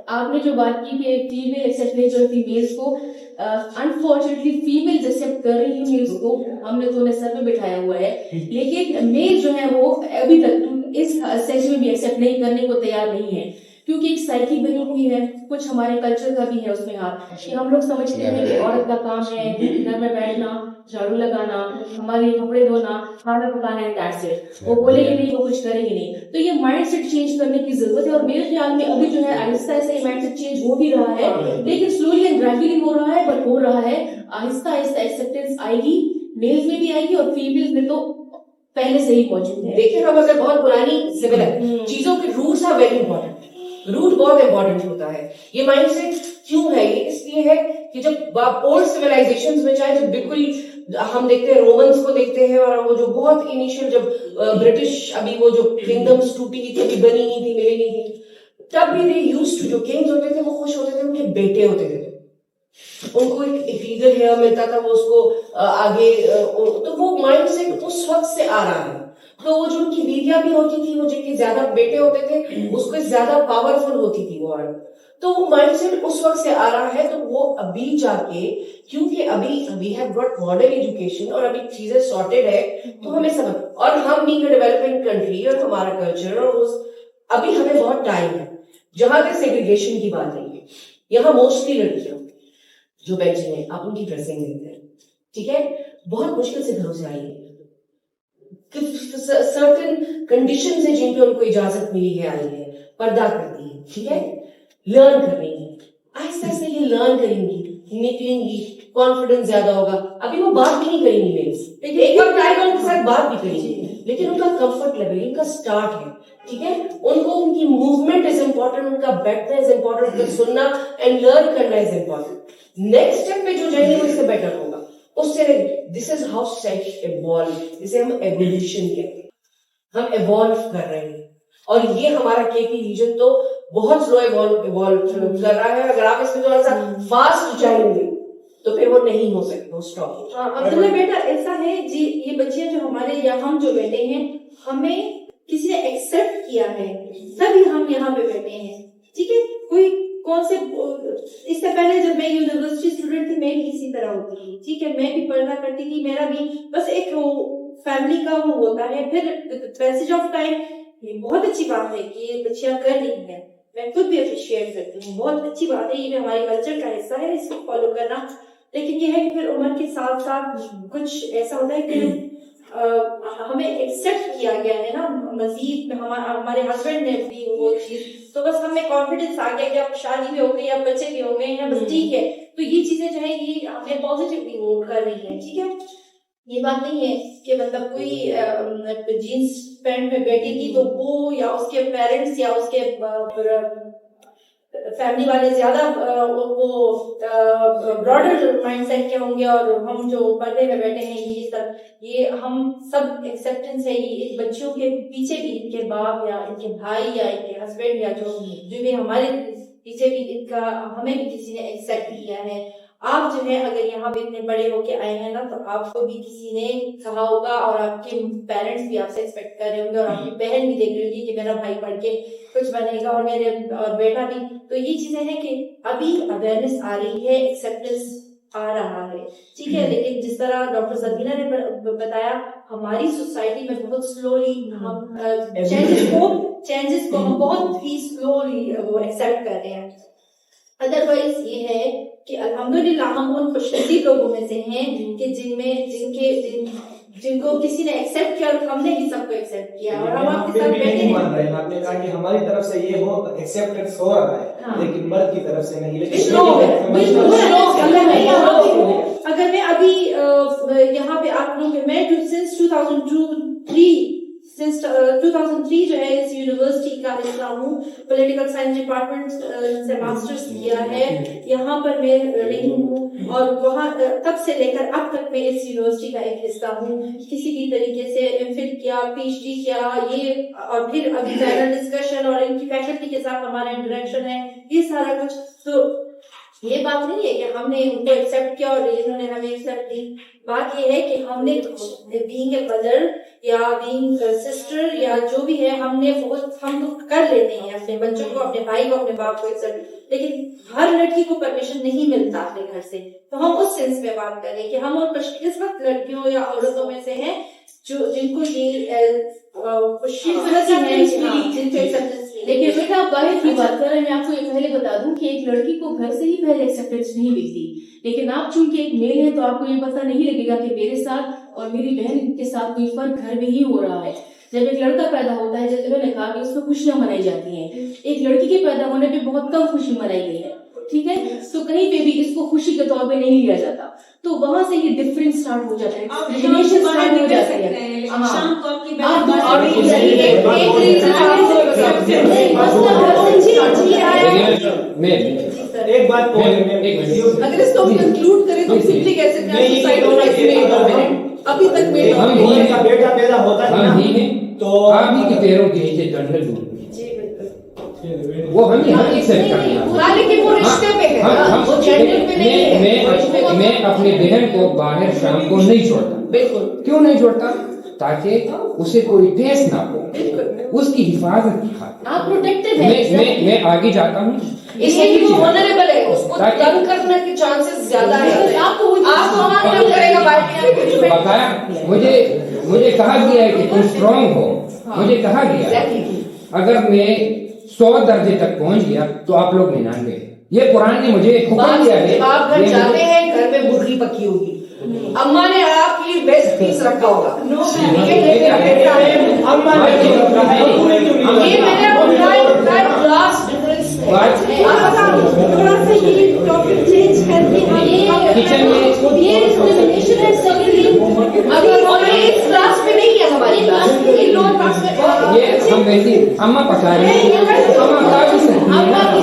آپ نے جو بات کی کہ فیمیل ایکسیپٹ نہیں کرتی میلز کو، انفارچونیٹلی فیمیل ایکسیپٹ کر رہی ہیں میلز کو، ہم نے تو انہیں سر پہ بٹھایا ہوا ہے، لیکن میل جو ہے وہ ابھی تک اس سیج میں بھی ایکسیپٹ نہیں کرنے کو تیار نہیں ہے، کیونکہ ایک سائیکی بنی ہوئی ہے، کچھ ہمارے کلچر کا بھی ہے اس میں ہاتھ کہ ہم لوگ سمجھتے ہیں کہ عورت کا کام ہے گھر میں بیٹھنا، جھاڑو لگانا، ہمارے کپڑے دھونا، کھانا پکانا ہے، دیٹس اٹ. وہ بولے گی نہیں، وہ کچھ کرے گی نہیں. تو یہ مائنڈ سیٹ چینج کرنے کی ضرورت ہے، اور میرے خیال میں ابھی جو ہے آہستہ آہستہ یہ مائنڈ سیٹ چینج ہو بھی رہا ہے، لیکن سلولی اینڈ گریجولی ہو رہا ہے، بٹ ہو رہا ہے. آہستہ آہستہ ایکسیپٹینس آئے گی، میلز میں بھی آئے گی اور فیمیلز میں تو پہلے سے ہی موجود ہے. دیکھیں ہم اگر بہت پرانی چیزوں کے roots are very important. Root بہت امپورٹنٹ ہوتا ہے. یہ مائنڈ سیٹ کیوں ہے؟ یہ اس لیے ہے کہ جب اولڈ سویلائزیشنز میں چاہے جب بالکل ہم دیکھتے ہیں رومنس کو دیکھتے ہیں، اور وہ جو بہت انیشیل جب برٹش ابھی وہ جو کنگڈمز ٹوٹی ہوئی تھی، ابھی بنی نہیں تھی، ملی نہیں تھی، تب بھی دے یوزڈ ٹو، جو کنگز ہوتے تھے وہ خوش ہوتے تھے ان کے بیٹے ہوتے تھے، ان کو ایک لیگل ہیئر ملتا تھا، وہ اس کو آگے، تو وہ مائنڈ سیٹ اس وقت سے آ رہا ہے. تو وہ جو ان کی بیویاں بھی ہوتی تھی، وہ جن کے زیادہ بیٹے ہوتے تھے اس کو زیادہ پاورفل ہوتی تھی وہ عورت. تو وہ مائنڈ سیٹ اس وقت سے آ رہا ہے. تو وہ ابھی جا کے، کیونکہ ابھی we have got modern education اور ابھی چیزیں سارٹیڈ ہے، تو ہمیں سمجھ، اور ہم بینگ اے ڈیولپنگ کنٹری اور ہمارا کلچر اور ابھی ہمیں بہت ٹائم ہے. جہاں تک سیگریگیشن کی بات ہے، یہاں موسٹلی لڑکیاں جو بیٹھی ہیں، آپ ان کی ڈریسنگ دیکھتے ہیں، ٹھیک ہے، بہت مشکل سے گھروں سے آئی ہے، سرٹن کنڈیشنز ہیں جن پہ ان کو اجازت ملی ہے، آئی ہے، پردہ کرتی ہے، ٹھیک ہے، لرن کر رہی ہیں، آہستہ آہستہ یہ لرن کریں گی، نکلیں گی، کانفیڈنس زیادہ ہوگا. ابھی وہ بات بھی نہیں کریں گی میرے سے، لیکن ایک وقت آئے گا ان کے ساتھ بات بھی کریں گی، لیکن ان کا کمفرٹ لیول، ان کا اسٹارٹ ہے، ٹھیک ہے. ان کو ان کی موومنٹ از امپورٹنٹ، ان کا بیٹھنا از امپورٹنٹ، ان کا سننا اینڈ لرن کرنا از امپورٹنٹ. نیکسٹ اسٹیپ پہ جو جائیں گے وہ اس سے بیٹر ہوگا. اس سے دس از ہاؤ سوسائٹی ایوالو، جسے ہم ایولیوشن کہتے ہیں، ہم ایوالو کر رہے ہیں. اور یہ ہمارا کے پی ریجن تو بہت سلو ایوالو کر رہا ہے. اگر آپ اس میں تھوڑا سا فاسٹ چلیں گے تو پھر وہ نہیں ہو سکے، وہ اسٹاپ. عبداللہ بیٹا ایسا ہے جی، یہ بچیاں جو ہمارے یہاں ہم جو بیٹھے ہیں، ہمیں کسی نے ایکسپٹ کیا ہے تبھی ہم یہاں پہ بیٹھے ہیں، ٹھیک ہے. کوئی کون سے اس سے پہلے جب میں یونیورسٹی اسٹوڈنٹ تھی میں بھی اسی طرح ہوتی تھی، ٹھیک ہے، میں بھی پڑھنا کرتی تھی، میرا بھی بس ایک فیملی کا وہ ہوتا ہے. پھر پیسج آف ٹائم، یہ بہت اچھی بات ہے کہ یہ بچیاں کر رہی ہیں، میں خود بھی اپریشیٹ کرتی ہوں، بہت اچھی بات ہے، یہ بھی ہمارے کلچر کا حصہ ہے، اس کو فالو کرنا. لیکن یہ ہے کہ پھر عمر کے ساتھ ساتھ کچھ ایسا ہوتا ہے کہ ہمیں ایکسپٹ کیا گیا ہے نا مزید، ہمارے ہسبینڈ نے بھی وہ چیز، تو بس ہمیں کانفیڈنس آ گیا کہ اب شادی بھی ہو گئی، اب بچے بھی ہو گئے ہیں، بس ٹھیک ہے. تو یہ چیزیں جو ہے یہ ہمیں پازیٹیولی موو کر رہی ہیں، ٹھیک ہے. یہ بات نہیں ہے کہ مطلب کوئی جینس پینٹ میں بیٹھے گی تو وہ یا اس کے پیرنٹس یا اس کے فیملی والے زیادہ وہ براڈر مائنڈ سیٹ کے ہوں گے، اور ہم جو پردے میں بیٹھے ہیں یہ ہم سب ایکسیپٹنس ہے. یہ بچیوں کے پیچھے بھی ان کے باپ یا ان کے بھائی یا ان کے ہسبینڈ یا جو بھی ہمارے پیچھے بھی ان کا ہمیں بھی کسی نے ایکسیپٹ کیا ہے. آپ جو ہے اگر یہاں پہ اتنے بڑے ہو کے آئے ہیں نا، تو آپ کو بھی کسی نے کہا ہوگا، اور آپ کے پیرنٹس بھی آپ سے ایکسپیکٹ کر رہے ہوں گے، اور آپ کی بہن بھی دیکھ رہی ہوگی کہ میرا بھائی پڑھ کے کچھ بنے گا، اور میرے اور بیٹا بھی. تو یہ چیزیں ہیں کہ ابھی اویئرنیس آ رہی ہے، ایکسیپٹنس آ رہا ہے، ٹھیک ہے. لیکن جس طرح ڈاکٹر سبینہ نے بتایا، ہماری سوسائٹی میں بہت سلولی ہم چینجز کو ہم بہت ہی سلولی وہ ایکسیپٹ کر رہے ہیں. ادروائز یہ ہے کہ الحمدللہ ہم ان خوش نصیب لوگوں میں سے ہیں کہ جن کو کسی نے ایکسپٹ کیا اور ہم نے بھی سب کو ایکسپٹ کیا اور ہم آپ کے ساتھ بیٹھے ہیں. آپ نے کہا کہ ہماری طرف سے یہ ہو ایکسپٹنس ہو رہا ہے لیکن مرد کی طرف سے نہیں. اگر میں ابھی یہاں پہ آپ لوگوں میں سنس 2003 جو ہے اس یونیورسٹی کا حصہ ہوں, پولیٹیکل سائنس ڈپارٹمنٹ سے ماسٹرز کیا ہے, یہاں پر میں رہی ہوں اور وہاں تب سے لے کر اب تک میں اس یونیورسٹی کا ایک حصہ ہوں. کسی بھی طریقے سے ایم فل کیا, پی ایچ ڈی کیا, یہ اور پھر ابھی پینل ڈسکشن اور ان کی فیکلٹی کے ساتھ ہمارا انٹریکشن ہے, یہ سارا کچھ. تو یہ بات نہیں ہے کہ ہم نے ان کو ایکسپٹ کیا اور انہوں نے ہمیں ایکسپٹ کی. بات یہ ہے کہ ہم نے بینگ اے مدر یا بینگ سسٹر یا جو بھی ہے ہم تو کر لیتے ہیں اپنے بچوں کو, اپنے بھائی کو, اپنے باپ کو ایکسپٹ, لیکن ہر لڑکی کو پرمیشن نہیں ملتا اپنے گھر سے. تو ہم اس سینس میں بات کریں کہ ہم اور اس وقت لڑکیوں یا عورتوں میں سے ہیں جن کو یہ لیکن بیٹا آپ باہر کی بات کر رہے ہیں, میں آپ کو یہ پہلے بتا دوں کہ ایک لڑکی کو گھر سے ہی پہلے ایکسیپٹنس نہیں ملتی, لیکن آپ چونکہ ایک میل ہے تو آپ کو یہ پتہ نہیں لگے گا کہ میرے ساتھ اور میری بہن کے ساتھ کوئی فرق گھر میں ہی ہو رہا ہے. جب ایک لڑکا پیدا ہوتا ہے, جیسے انہوں نے کہا کہ اس کو خوشیاں منائی جاتی ہیں, ایک لڑکی کے پیدا ہونے پہ بہت کم خوشی منائی گئی ہے, ٹھیک ہے, تو کہیں پہ بھی اس کو خوشی کے طور پہ نہیں لیا جاتا. تو وہاں سے یہ ڈفرینس اسٹارٹ ہو جاتا ہے, ڈسکریمنیشن اسٹارٹ ہو جاتی ہے. شام کو آپ ایک بات اگر اس کو ہم کنکلوڈ کریں تو سمپلی کہہ سکتے ہیں ابھی تک بیٹا پیدا ہوتا ہے تو آپ ہی کے پیروں کے نیچے جنرل ڈھونڈ وہ ہم ایکسپٹ کرنا, لیکن وہ رشتے پہ ہے, میں اپنی بہن کو باہر شام کو نہیں چھوڑتا. بالکل. کیوں نہیں چھوڑتا؟ تاکہ اسے کوئی ٹیس نہ ہو, اس کی حفاظت کی خاطر آپ پروٹیکٹیو ہیں. میں آگے جاتا ہوں اس لیے کہ وہ vulnerable ہے, اس کو تنگ کرنے کے چانسز زیادہ ہیں. آپ کو تنگ کرے گا باہر. بتایا مجھے کہا گیا ہے کہ تم اسٹرانگ ہو, مجھے کہا گیا اگر میں 100 درجے تک پہنچ گیا تو آپ لوگ 99. یہ قرآن نے مجھے حکم دیا ہے. آپ گھر جاتے ہیں, گھر میں مرغی پکی ہوگی, اماں نے آپ کی بیسٹ پیس رکھا ہوگا. یہ میں نے لاسٹ ڈفرنس تھوڑا سا یہ ٹاپک چینج کر کے کچن میں یہ ڈسکریمنیشن ہے سیکنڈلی ابھی اس کلاس میں نہیں ہے ہماری کلاس میں, یہ لوگ کلاس میں یہ ہم ویسے اماں پکا رہے ہیں, اماں پکا بھی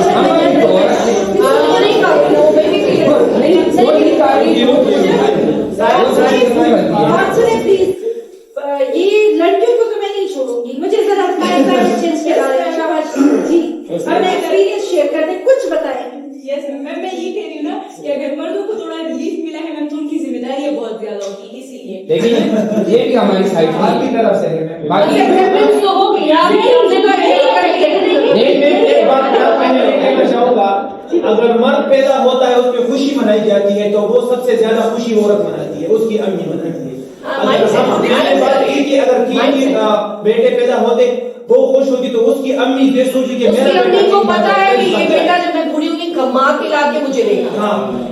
سکتی ہیں, یہ لڑکیوں کو تو میں نہیں چھوڑوں گی. مجھے ذرا چینج جی اپنا ایکسپیرینس شیئر کر دیں, کچھ بتائیں. میں یہ کہہ رہی ہوں نا کہ اگر مردوں کو تھوڑا ریلیف ملا ہے نا تو ان کی ذمہ داریاں بہت زیادہ ہوگی, اسی لیے لیکن یہ بھی ہماری سائڈ کی طرف سے ہے. باقی ایک بات میں کہنا چاہوں گا, اگر مرد پیدا ہوتا ہے اس پہ خوشی منائی جاتی ہے تو وہ سب سے زیادہ خوشی عورت مناتی ہے, اس کی امی مناتی ہے. اگر بیٹے پیدا ہوتے وہ خوش ہوتی تو اس کی امی یہ سوچی کہ میرا امی کو پتا ہے کہ یہ بیٹا جب میں بوڑھی ہوں گی کما کے لا کے مجھے دے گا.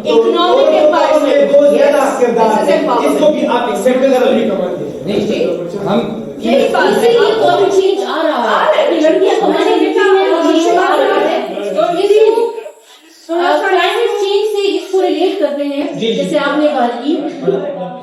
اکنامک امپاورمنٹ اس کو بھی آپ ایکسپٹ کر ہم یہی بات ہے. چینج آ رہا ہے, لڑکیاں کمانے کی کلائمیٹ چینج سے اس کو ریلیٹ کرتے ہیں. جیسے آپ نے بات کی,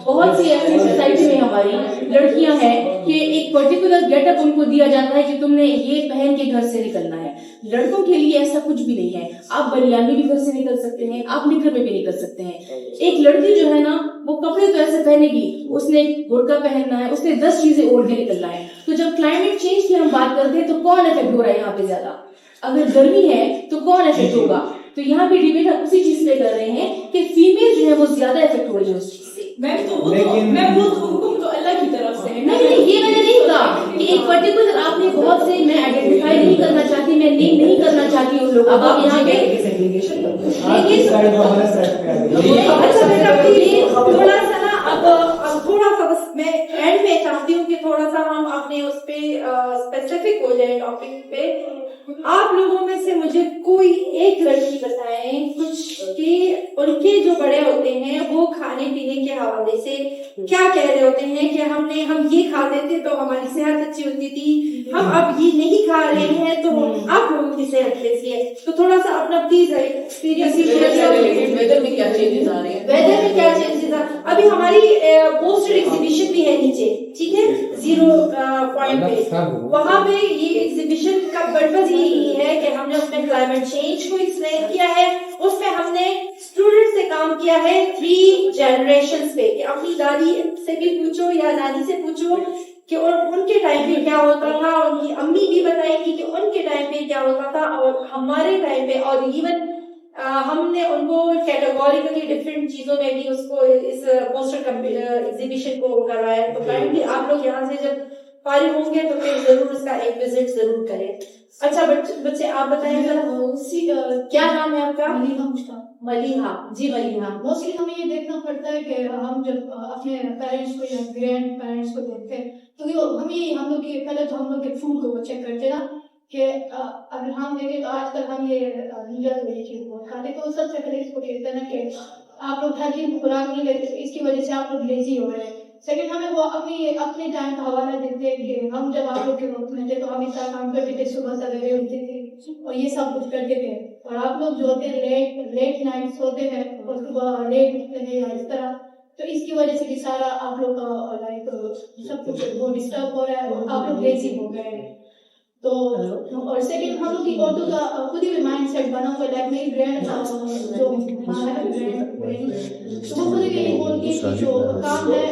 بہت سی ایسی سوسائٹی میں ہماری لڑکیاں ہیں کہ ایک پرٹیکولر گیٹ اپ ان کو دیا جاتا ہے کہ تم نے یہ پہن کے گھر سے نکلنا ہے. لڑکوں کے لیے ایسا کچھ بھی نہیں ہے, آپ بنیان میں بھی گھر سے نکل سکتے ہیں, آپ نکھر میں بھی نکل سکتے ہیں. ایک لڑکی جو ہے نا وہ کپڑے تو ایسے پہنے گی, اس نے برقع پہننا ہے, اس نے 10 چیزیں اوڑھ کے نکلنا ہے. تو جب کلائمیٹ چینج کی ہم بات کرتے ہیں تو کون افیکٹ ہو رہا ہے یہاں پہ زیادہ؟ اگر گرمی ہے تو کون افیکٹ ہوگا؟ تو یہاں پہ ڈیبیٹ ہم اسی چیز پہ کر رہے ہیں کہ فیمیل جو ہے وہ زیادہ افیکٹ ہو رہی ہے اس چیز سے. میں حکم تو اللہ کی طرف سے ہے. نہیں, یہ میں نے نہیں کہا کہ ایک پرٹیکولر آپ نے بہت سے, میں آئیڈینٹیفائی نہیں کرنا چاہتی, میں نیم نہیں کرنا چاہتی ان لوگوں کو. اب یہاں پہ تھوڑا سا نا اب تھوڑا سا بس میں اینڈ میں چاہتی ہوں کہ تھوڑا سا ہم اپنے اس پہ اسپیسیفک ہو جائے ٹاپک پہ. آپ لوگوں میں سے مجھے کوئی ایک لڑکی بتائیں کچھ کہ ان کے جو بڑے ہوتے ہیں وہ کھانے پینے کے حوالے سے کیا کہہ رہے ہوتے ہیں کہ ہم یہ کھاتے تھے تو ہماری صحت اچھی ہوتی تھی، ہم اب یہ نہیں کھا رہے ہیں تو آپ لوگوں کی صحت کیسی ہے. تو تھوڑا سا اپنا پلیز ایکسپیرینس ویدر میں کیا چینجز آ رہے ہیں، ویدر میں کیا چینجز آ. ابھی ہماری پوسٹر ایگزیبیشن بھی ہے نیچے، ٹھیک ہے، 0 پوائنٹ پہ، وہاں پہ یہ ایگزیبیشن کا پرپز یہی ہے کہ ہم نے اس میں کلائمیٹ چینج کو ایکسپلین کیا ہے. اس میں ہم نے اسٹوڈنٹ سے کام کیا ہے 3 جنریشنز پہ، کہ اپنی دادی سے بھی پوچھو یا نانی سے پوچھو کہ ان کے ٹائم پہ کیا ہوتا تھا، ان کی امی بھی بتائیں گی کہ ان کے ٹائم پہ کیا ہوتا تھا اور ہمارے ٹائم پہ. اور ایون ہم نے ان کو کیٹیگوریکلی ڈفرینٹ چیزوں میں بھی اس کو اس پوسٹر ایگزیبیشن کو کروایا. تو کائنڈلی آپ لوگ یہاں سے جب فارغ ہوں گے تو پھر ضرور اس کا ایک وزٹ ضرور کریں. اچھا بچے آپ بتائیں ذرا، کیا نام ہے آپ کا؟ ملیحہ. جی ملیحہ. موسٹلی ہمیں یہ دیکھنا پڑتا ہے کہ ہم جب اپنے پیرنٹس کو یا گرینڈ پیرنٹس کو دیکھتے ہیں تو ہم لوگ یہ پہلے تو ہم لوگ کے فوڈ کو چیک کرتے نا کہ اگر ہم دیکھیں تو آج کل ہم یہ نیوڈل والی چیز بہت کھاتے تو سب سے پہلے اس کو کہتے ہیں نا کہ آپ لوگ ہیلتھی خوراک نہیں لیتے، اس کی وجہ سے آپ لوگ لیزی ہو رہے ہیں. سیکنڈ ہمیں وہ اپنے ٹائم کا حوالہ دیتے ہیں کہ ہم جب آپ لوگ کے وقت میں تھے تو ہم اتنا کام کرتے تھے، صبح سویرے اٹھتے تھے اور یہ سب کچھ کرتے تھے. اور آپ لوگ جو ہوتے ہیں لیٹ نائٹ سوتے ہیں اور صبح لیٹ اٹھتے ہیں یا اس طرح، تو اس کی وجہ سے بھی سارا آپ لوگ کا لائک سب کچھ وہ ڈسٹرب ہو رہا ہے اور آپ لوگ لیزی ہو گئے ہیں. تو اور سیکنڈ ہم لوگ کی عورتوں کا خود ہی مائنڈ سیٹ بنا ہوا ہے. لائک میری برینڈ جو ماں ہے تو وہ خود یہی بولتی ہے کہ جو کام ہے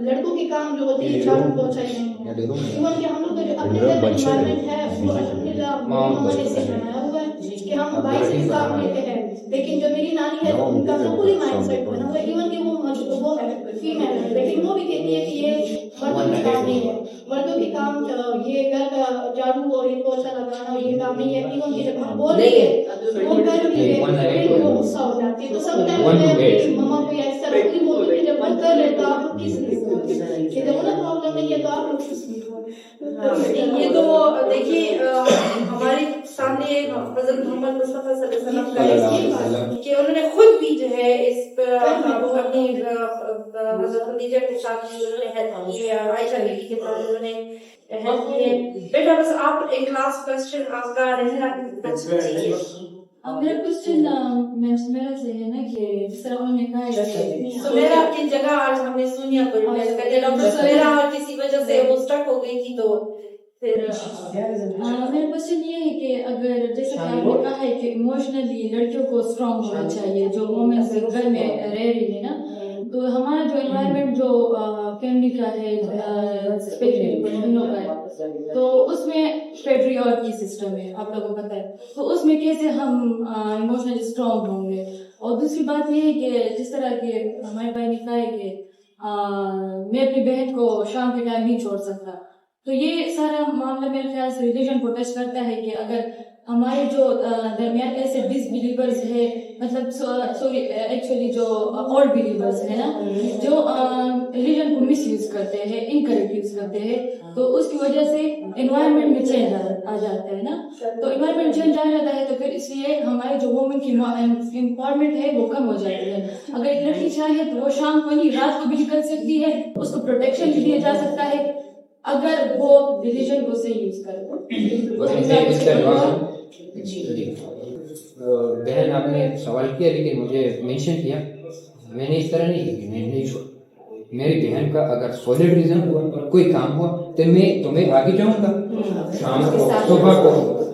لڑکوں کے کام جو ہوتے ہیں جھاڑو پوچھا نہیں، ایون کہ ہم لوگ کا جو اپنے گھر کا انوائرمنٹ ہے وہ الحمدللہ سے بنایا ہوا ہے کہ ہم بائی سے کام لیتے ہیں. لیکن جو میری نانی ہے ان کا تو پوری مائنڈ سیٹ بنا ہوا ہے، ایون کہ وہ ہے فیمیل ہے لیکن وہ بھی کہتی ہے کہ یہ مردوں کا کام نہیں ہے، مردوں کے کام یہ گھر کا جھاڑو اور یہ پوچھا لگانا اور یہ کام نہیں ہے. ایون کہ جب ہم بول رہے ہیں وہ کر رہی ہے وہ غصہ ہو جاتی ہے. تو سب ٹائم میں مما کو اس طرح پوری بولتی ہے جب من کر رہے تو آپ لوگ کس لیے بولتے ہیں کہ جب انہیں پرابلم نہیں ہے تو آپ لوگ کس لیے بولتے ہیں. یہ تو دیکھیے ہمارے سامنے حضرت محمد مصطفیٰ صلی اللہ علیہ وسلم کہ انہوں نے خود بھی جو ہے اس پر اپنی حضرت خدیجہ کے ساتھ انہوں نے ہیلپ کی ہے، عائشہ بیوی کے ساتھ انہوں نے ہیلپ کی ہے. بیٹا بس آپ ایک لاسٹ کوسچن آپ کا رہنا. میرا کوسچن میرا سے ہے نا کہ جس طرح انہوں نے کہا ہے سمیرا کی جگہ آج ہم نے سونیا کو ریپلیس کر دیا. ڈاکٹر سمیرا اور کسی وجہ سے وہ اسٹک ہو گئی تھی تو پھر میرا کوسچن یہ ہے کہ اگر جیسے کہ آپ نے کہا ہے کہ ایموشنلی لڑکیوں کو اسٹرانگ ہونا چاہیے جو وومنس گھر میں رہ رہی ہے نا، تو ہمارا جو انوائرمنٹ جو فیملی کا ہے اسپیشلی بہنوں کا ہے تو اس میں پیٹریارکی سسٹم ہے آپ لوگوں کو پتہ ہے، تو اس میں کیسے ہم ایموشنلی اسٹرانگ ہوں گے. اور دوسری بات یہ ہے کہ جس طرح کہ ہمارے بھائی نے کہا ہے کہ میں اپنی بہن کو شام کے ٹائم نہیں چھوڑ سکتا، تو یہ سارا معاملہ میرے خیال سے ریلیجن کو ٹچ کرتا ہے کہ اگر ہمارے جو درمیان ایسے ڈس بلیورز ہے، مطلب سوری ایکچولی جو اولڈ بلیورز ہیں نا جو ریلیجن کو مس یوز کرتے ہیں، انکریکٹ یوز کرتے ہیں، تو اس کی وجہ سے انوائرمنٹ میں چینج آ جاتا ہے نا. تو انوائرمنٹ چینج آ جاتا ہے تو پھر اس لیے ہمارے جو وومن کی امپاورمنٹ ہے وہ کم ہو جاتی ہے. اگر ایک لڑکی چاہے تو وہ شام کو نہیں رات کو بھی نکل سکتی ہے، اس کو پروٹیکشن بھی دیا جا سکتا ہے اگر وہ ریلیجن کو صحیح یوز کرے. بہن آپ نے سوال کیا لیکن مجھے مینشن کیا، میں نے اس طرح نہیں کی، میں نہیں چھوڑا. میری بہن کا اگر سالڈ ریزن ہوا، کوئی کام ہوا تو میں تمہیں آگے جاؤں گا. شام کو صبح کو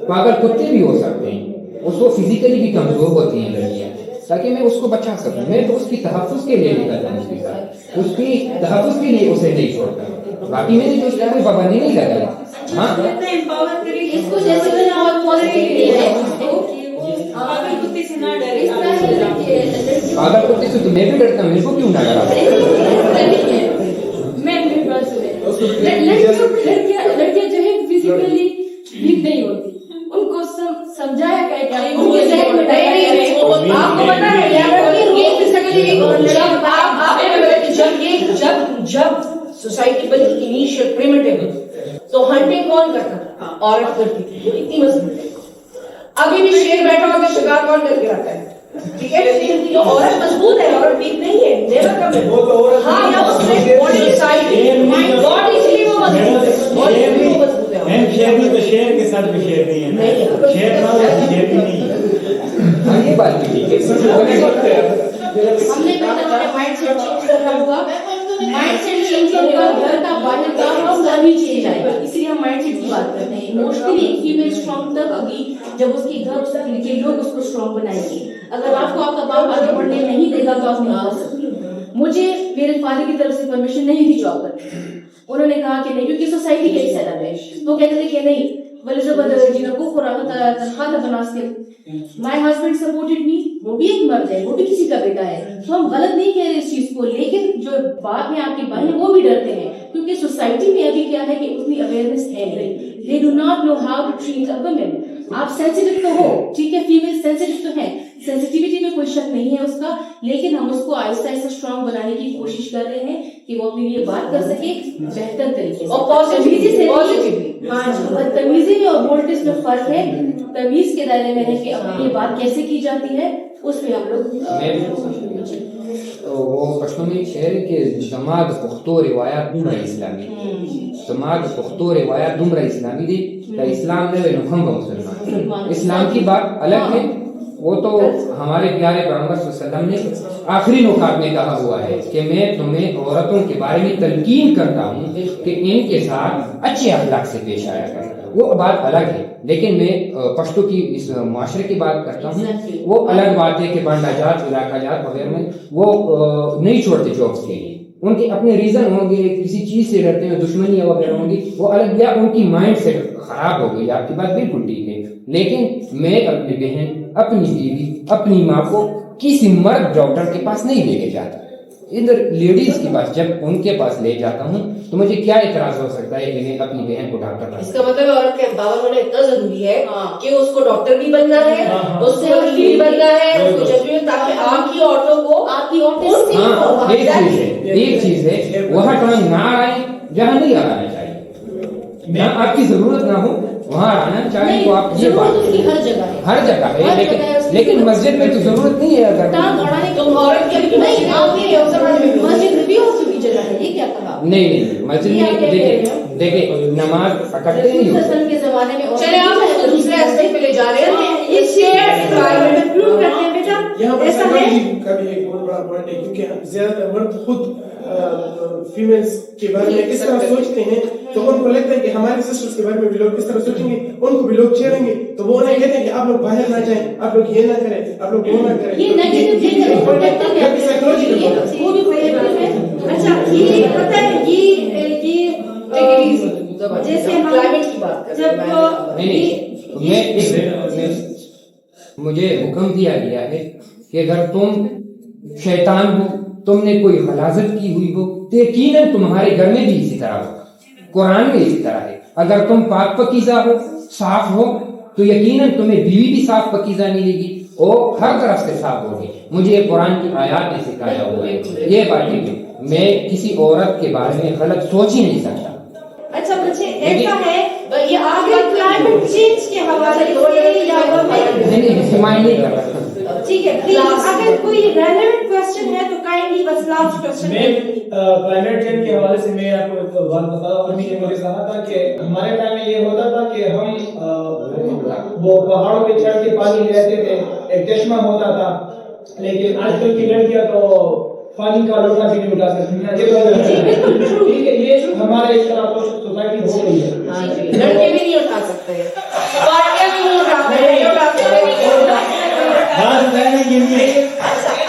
پاگل کتے بھی ہو سکتے ہیں، اس کو فزیکلی بھی کمزور ہوتی ہیں لڑکیاں، تاکہ میں اس کو بچا سکوں. میں تو اس کی تحفظ کے لیے نکلتا ہوں، اس کے ساتھ اس کی تحفظ کے لیے اسے نہیں چھوڑتا. باقی میں نے تو اس میں کوئی پابندی نہیں لگائی. ہاں اس کو جیسے پاگل کتے سے تو میں بھی ڈرتا ہوں، میرے کو کیوں نہ ڈرا؟ لڑکیاں جو ہے فزیکلی ویک نہیں ہوتی، ان کو سمجھایا گیا جب سوسائٹی بنی انیشیل پریمیٹیو تو ہنٹنگ کون کرتا تھا؟ عورت کرتی تھی، وہ اتنی مضبوط ہے. ابھی بھی شیر بیٹھا ہوگا شکار کون کر کے رکھتا ہے؟ ٹھیک ہے، جو عورت مضبوط ہے، عورت ویک نہیں ہے، نیور کم ہے. ہاں یا اس میں باڈی سائڈ باڈی اس لیے وہ مضبوط ہے، باڈی اس لیے وہ مضبوط ہے. شیر میں تو شیر کے ساتھ بھی شیر نہیں ہے، شیر شیر بھی نہیں ہے. ہاں یہ بات بھی ٹھیک ہے. ہم نے کہا مائنڈ سیٹ چینج کرنا ہوگا، مائنڈ سیٹ چینج ہوگا، گھر کا باہر کا ہم تبھی چینج آئے گا. اس لیے ہم مائنڈ سیٹ کی بات کرتے ہیں. ایموشنلی ایک فیمیل اسٹرانگ تب ہوگی جب اس کے گھر اس کے لوگ اس کو اسٹرانگ بنائیں گے. اگر آپ کو آپ کا باپ آگے بڑھنے نہیں دے گا تو آپ نہیں آ سکتے. مجھے میرے فادر کی طرف سے پرمیشن نہیں تھی جاب کرنے کی. انہوں نے کہا کہ نہیں، کیونکہ سوسائٹی کا ایک سیٹ ہے. وہ کہتے تھے کہ نہیں مائی ہسبینڈ سپورٹڈ می. وہ بھی ایک مرد ہے، وہ بھی کسی کا بیٹا ہے، تو ہم غلط نہیں کہہ رہے اس چیز کو. لیکن جو بعد میں آپ کے بھائی ہیں وہ بھی ڈرتے ہیں، کیونکہ سوسائٹی میں ابھی کیا ہے کہ اتنی اویئرنیس ہے نہیں. They do not know how to treat a woman. آپ سینسیٹیو تو ہو، ٹھیک ہے، فیمیل سینسیٹیو تو ہے، سینسیٹیوٹی میں کوئی شک نہیں ہے اس کا، لیکن ہم اس کو آہستہ آہستہ اسٹرانگ بنانے کی کوشش کر رہے ہیں کہ وہ اپنے لیے بات کر سکے بہتر طریقے سے. اور تمیزی میں اور بولٹس میں فرق ہے. تمیز کے دائرے میں ہے کہ یہ بات کیسے کی جاتی ہے، اس میں ہم لوگ وہ پشتو میں شعر کے دماغ پختو روایات دمرا اسلامی، دماغ پختو روایات دمرا اسلامی دی تا اسلام نے نخم مسلمان. اسلام کی بات الگ ہے، وہ تو ہمارے پیارے پیغمبر صلی اللہ علیہ وسلم نے آخری نکات میں کہا ہوا ہے کہ میں تمہیں عورتوں کے بارے میں تلقین کرتا ہوں کہ ان کے ساتھ اچھے اخلاق سے پیش آیا کریں. وہ بات الگ ہے. لیکن میں پشتو کی اس معاشرے کی بات کرتا ہوں، وہ الگ بات ہے کہ بانڈا جات، علاقہ جات وغیرہ میں وہ نہیں چھوڑتے جابس کے لیے. ان کے اپنے ریزن ہوں گے، کسی چیز سے ڈرتے ہیں، دشمنی وغیرہ ہوں گی، وہ الگ، یا ان کی مائنڈ سے خراب ہو گئی. آپ کی بات بالکل ٹھیک ہے. لیکن میں اپنی بہن، اپنی بیوی، اپنی ماں کو کسی مرد ڈاکٹر کے پاس نہیں لے کے جاتا. ادھر لیڈیز کے پاس جب ان کے پاس لے جاتا ہوں تو مجھے کیا اعتراض ہو سکتا ہے کہ میں اپنی بہن کو ڈاکٹر بنا. اس کا مطلب عورت کا امپاور ہونا اتنا ضروری ہے کہ اس کو ڈاکٹر بھی بننا ہے، اس سے وکیل بھی بننا ہے، اس کو جج بھی، تاکہ آپ کی عورتوں کو، آپ کی عورتیں. ہاں ایک چیز ہے وہاں ٹانگ نہ آئے جہاں نہیں آنا چاہیے، نہ آپ کی ضرورت نہ ہو وہاں آنا چاہیے. وہ آپ یہ بات ہر جگہ ہے، ہر جگہ ہے، لیکن مسجد میں تو ضرورت نہیں ہے. اگر تم عورت کے لیے نہیں، آپ کے مسجد میں بھی اور بھی جگہ ہے. یہ کیا کہا؟ نہیں مسجد میں دیکھیں نماز پکڑتے نہیں ہو. کے زمانے میں چلے آپ اس کو دوسرے ایسپیکٹ پہ لے جا رہے ہیں. اس شیئر انوائرمنٹ پروو کرتے ہیں بیٹا یہاں پر سائیکالوجی کا بھی ایک بہت بڑا پوائنٹ ہے، کیونکہ زیادہ تر مرد خود فیمیلز کے بارے میں کس طرح سوچتے ہیں، تو ان کو لگتا ہے کہ ہمارے سسٹرز کے بارے میں بھی لوگ کس طرح سوچیں گے، ان کو بھی لوگ چھیڑیں گے، تو وہ انہیں کہتے ہیں کہ آپ لوگ باہر نہ جائیں، آپ لوگ یہ نہ کریں، آپ لوگ وہ نہ کریں. یہ نیگیٹو سائیکالوجی کا وہ بھی ہے. اچھا یہ پتہ ہے یہ جیسے ہم کلائمیٹ کی بات کرتے ہیں. مجھے حکم دیا گیا ہے کہ اگر تم شیطان ہو، تم نے کوئی غلاظت کی ہوئی ہو، تو یقیناً تمہارے گھر میں بھی اسی طرح ہوگا. قرآن میں اسی طرح ہے. اگر تم پاک پکیزہ ہو، صاف ہو، تو یقیناً تمہیں بیوی بھی صاف پکیزہ ملے گی اور ہر طرف سے صاف ہوگی. مجھے قرآن کی آیات نے سکھایا ہوا ہے. یہ بات ہے میں کسی عورت کے بارے میں غلط سوچ ہی نہیں سکتا. اچھا مجھے ایسا ہے یہ آگے کلائمیٹ چینج کے حوالے سے یا نہیں کر رہا. ٹھیک ہے، پلیز اگر کوئی ریلیونٹ کوسچن ہے تو کائنڈلی بس لاسٹ کوسچن. کلائمیٹ چینج کے حوالے سے میں آپ کو ایک بات بتا رہا ہوں. امی نے مجھے کہا تھا کہ ہمارے ٹائم میں یہ ہوتا تھا کہ ہم وہ پہاڑوں پہ چڑھ کے پانی لیتے تھے، ایک چشمہ ہوتا تھا. لیکن آج کل کی لڑکیاں تو پانی کا لوٹا بھی نہیں اٹھا سکتی. ٹھیک ہے، یہ ہمارے اس طرح سوسائٹی ہو گئی ہے. لڑکے بھی نہیں اٹھا سکتے، پارٹیاں بھی نہیں اٹھاتے.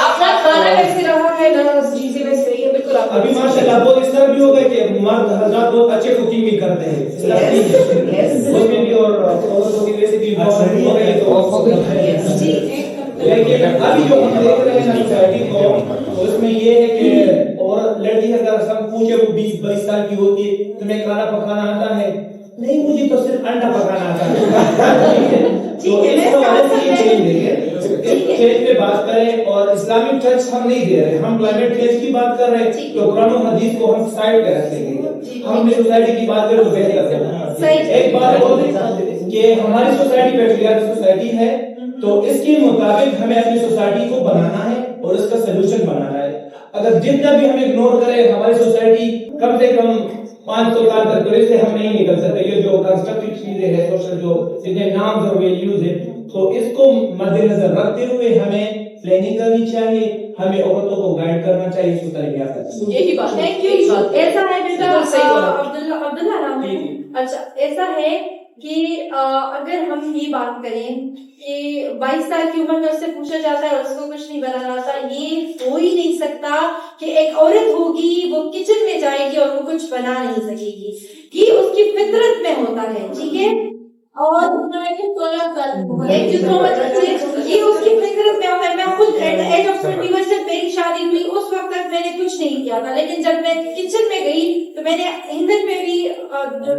اپنا کھانا ویسے رہا ہے نا، چیزیں ویسے رہی ہے. بالکل ابھی ماشاء اللہ بہت اس طرح بھی ہو گئے کہ مرد حضرات بہت اچھے کوکنگ بھی کرتے ہیں. اور عورتوں کی ریسیپی ہو گئی تو لیکن ابھی جو ہم دیکھ رہے ہیں سوسائٹی کو، اس میں یہ ہے کہ اور لڑکی اگر سب پوچھے وہ 20-22 سال کی ہوتی ہے، تمہیں کھانا پکانا آتا ہے؟ نہیں مجھے تو صرف انڈا پکانا آتا ہے. تو اس کو والے سے یہ چینج ہے کہ کھیت میں بات کریں اور اسلامک ٹچ ہم نہیں دے رہے, ہم کلائمیٹ چینج کی بات کر رہے ہیں تو قرآن و حدیث کو ہم سائڈ پہ رکھیں گے, ہم نے سوسائٹی کی بات کریں تو بہتر ہے. ایک بات اور کہ ہماری سوسائٹی پیٹریارکل سوسائٹی ہے, تو اس کے مطابق ہمیں اپنی سوسائٹی کو بنانا ہے اور اس کا سلوشن بنانا ہے. اگر جتنا بھی ہم اگنور کریں, ہماری سوسائٹی کم سے کم 500 سال تک, تو اس سے ہم نہیں نکل سکتے. یہ جو کنسٹرکٹیو چیزیں ہیں, سوشل جو جتنے نامز اور ویلیوز ہیں, تو اس کو مد نظر رکھتے ہوئے ہمیں پلاننگ کرنی چاہیے, ہمیں عورتوں کو گائیڈ کرنا چاہیے اس کو تربیت کرنا چاہیے. یہی بات ہے. ایسا ہے بیٹا عبداللہ نام ہے. اچھا ایسا ہے کہ اگر ہم یہ بات کریں کہ 22 سال کی عمر میں اس سے پوچھا جاتا ہے اور اس کو کچھ نہیں بنانا آتا, یہ ہو ہی نہیں سکتا کہ ایک عورت ہوگی وہ کچن میں جائے گی اور وہ کچھ بنا نہیں سکے گی. یہ اس کی فطرت میں ہوتا ہے, ٹھیک ہے. اور ایک چیز یہ اس کی فطرت میں ہوتا ہے. میں خود ایٹ دا ایج آف 21 جب میری شادی ہوئی اس وقت تک میں نے کچھ نہیں کیا تھا, لیکن جب میں کچن میں گئی تو میں نے ایندھن میں بھی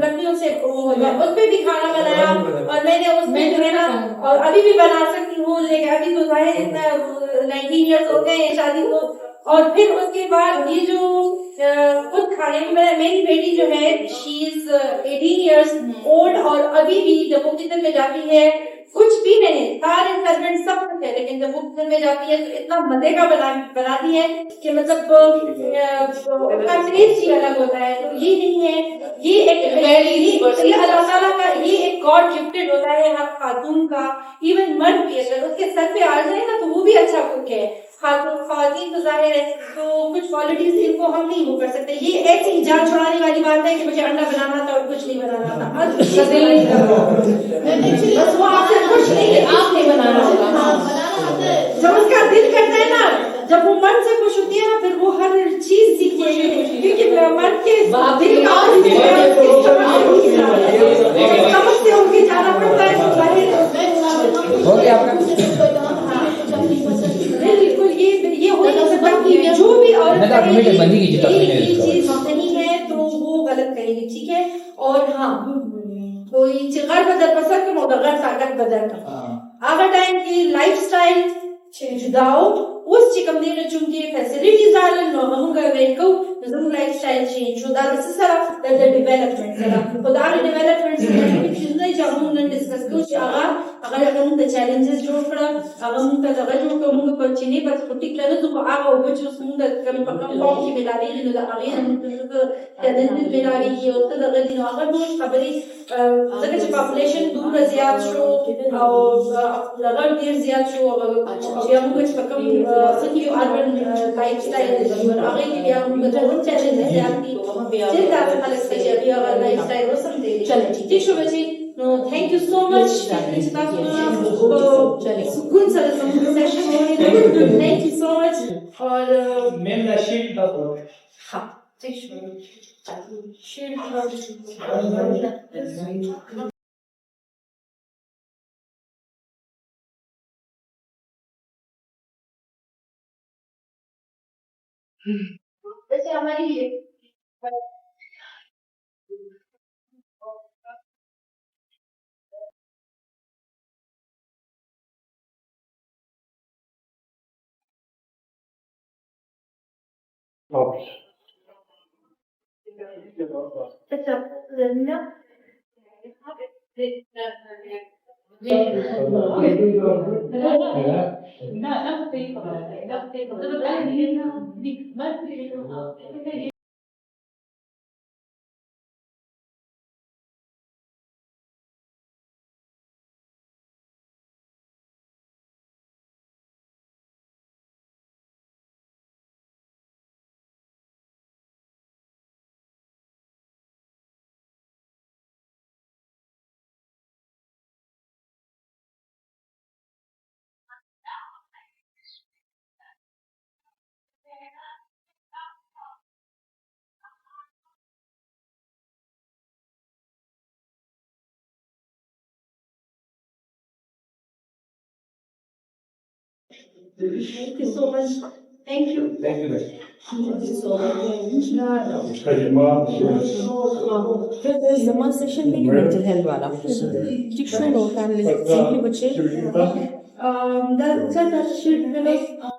لکڑیوں سے اس پہ بھی کھانا بنایا, اور میں نے اس میں جو ہے نا, اور ابھی بھی بنا سکتی ہوں, لیکن ابھی تو ظاہر اتنا 19 ایئرس ہو گئے ہیں شادی کو. اور پھر اس کے بعد یہ جو خود کھانے میں, میری بیٹی جو ہے شی از 18 ایئرس اولڈ, اور ابھی بھی جب وہ کچن میں جاتی ہے کچھ بھی نہیں, سارے سرونٹ سب کچھ ہے, لیکن جب وہ کچن میں جاتی ہے تو اتنا مزے کا بناتی ہے کہ مطلب اس کا ٹیسٹ ہی الگ ہوتا ہے. تو یہ نہیں ہے, یہ ایک اللہ تعالیٰ کا, یہ ایک گاڈ گفٹڈ ہوتا ہے ہر خاتون کا. ایون مرد بھی اگر اس کے سر پہ آ جائے نا تو وہ بھی اچھا کک ہے. خواتین تو ظاہر ہے تو کچھ کوالٹیز ان کو ہم نہیں وہ کر سکتے. یہ ایسی جان چھڑانے والی بات ہے کہ مجھے انڈا بنانا تھا اور کچھ نہیں بنانا تھا, بس وہ آپ سے کچھ نہیں, آپ نہیں بنانا ہوگا. جب اس کا دل کرتا ہے نا, جب وہ من سے خوش ہوتی ہے نا, پھر وہ ہر چیز سیکھتی ہے, کیونکہ من کے دل کا سمجھ سے ان کے جانا پڑتا ہے. ہو گیا آپ کا بالکل یہ ہو نہیں سکتا کہ جو بھی عورت یہ چیز نہیں ہے تو وہ غلط کرے گی, ٹھیک ہے. اور ہاں کوئی چغر بدر پسر کے مدغر طاقت بدر کا آگا ٹائم کی لائف سٹائل جداؤ اس چکم دین چونکہ فیسلٹیز آلن نو ہم کا ویکو زم لائف سٹائل چینج شو دار سرا د ڈیولپمنٹ سرا خدا ڈیولپمنٹ سره چیز نه جامو نن ڈسکس کو چې هغه موږ د چیلنجز جوړ کړه, هغه موږ ته دغه جوړ کړو, موږ په چینی په پرټیکولر ته په هغه او چې موږ د کم په کم قوم کې ملاوي نو د هغه موږ چیلنجز ملاوي او ته دغه دي نو هغه موږ خبرې ځکه چې پاپولیشن دومره زیات شو او دغه ډیر زیات شو او بیا موږ چې په کم سکی اربن لایف سټایل د هغه کې بیا موږ ته چیلنجز زیات دي چې دا خلک چې بیا لایف سټایل وسم دي. چلو ٹھیک شو بچی, نو تھینک یو سو مچ. سکون سے سیشن ہے, تھینک یو سو مچ. اور میم رشید کا ہاں ٹھیک شو ویسے ہماری Thank you so much. Thank you. Thank you. Zaman session بھی mental health والا. Thank you بچے. that should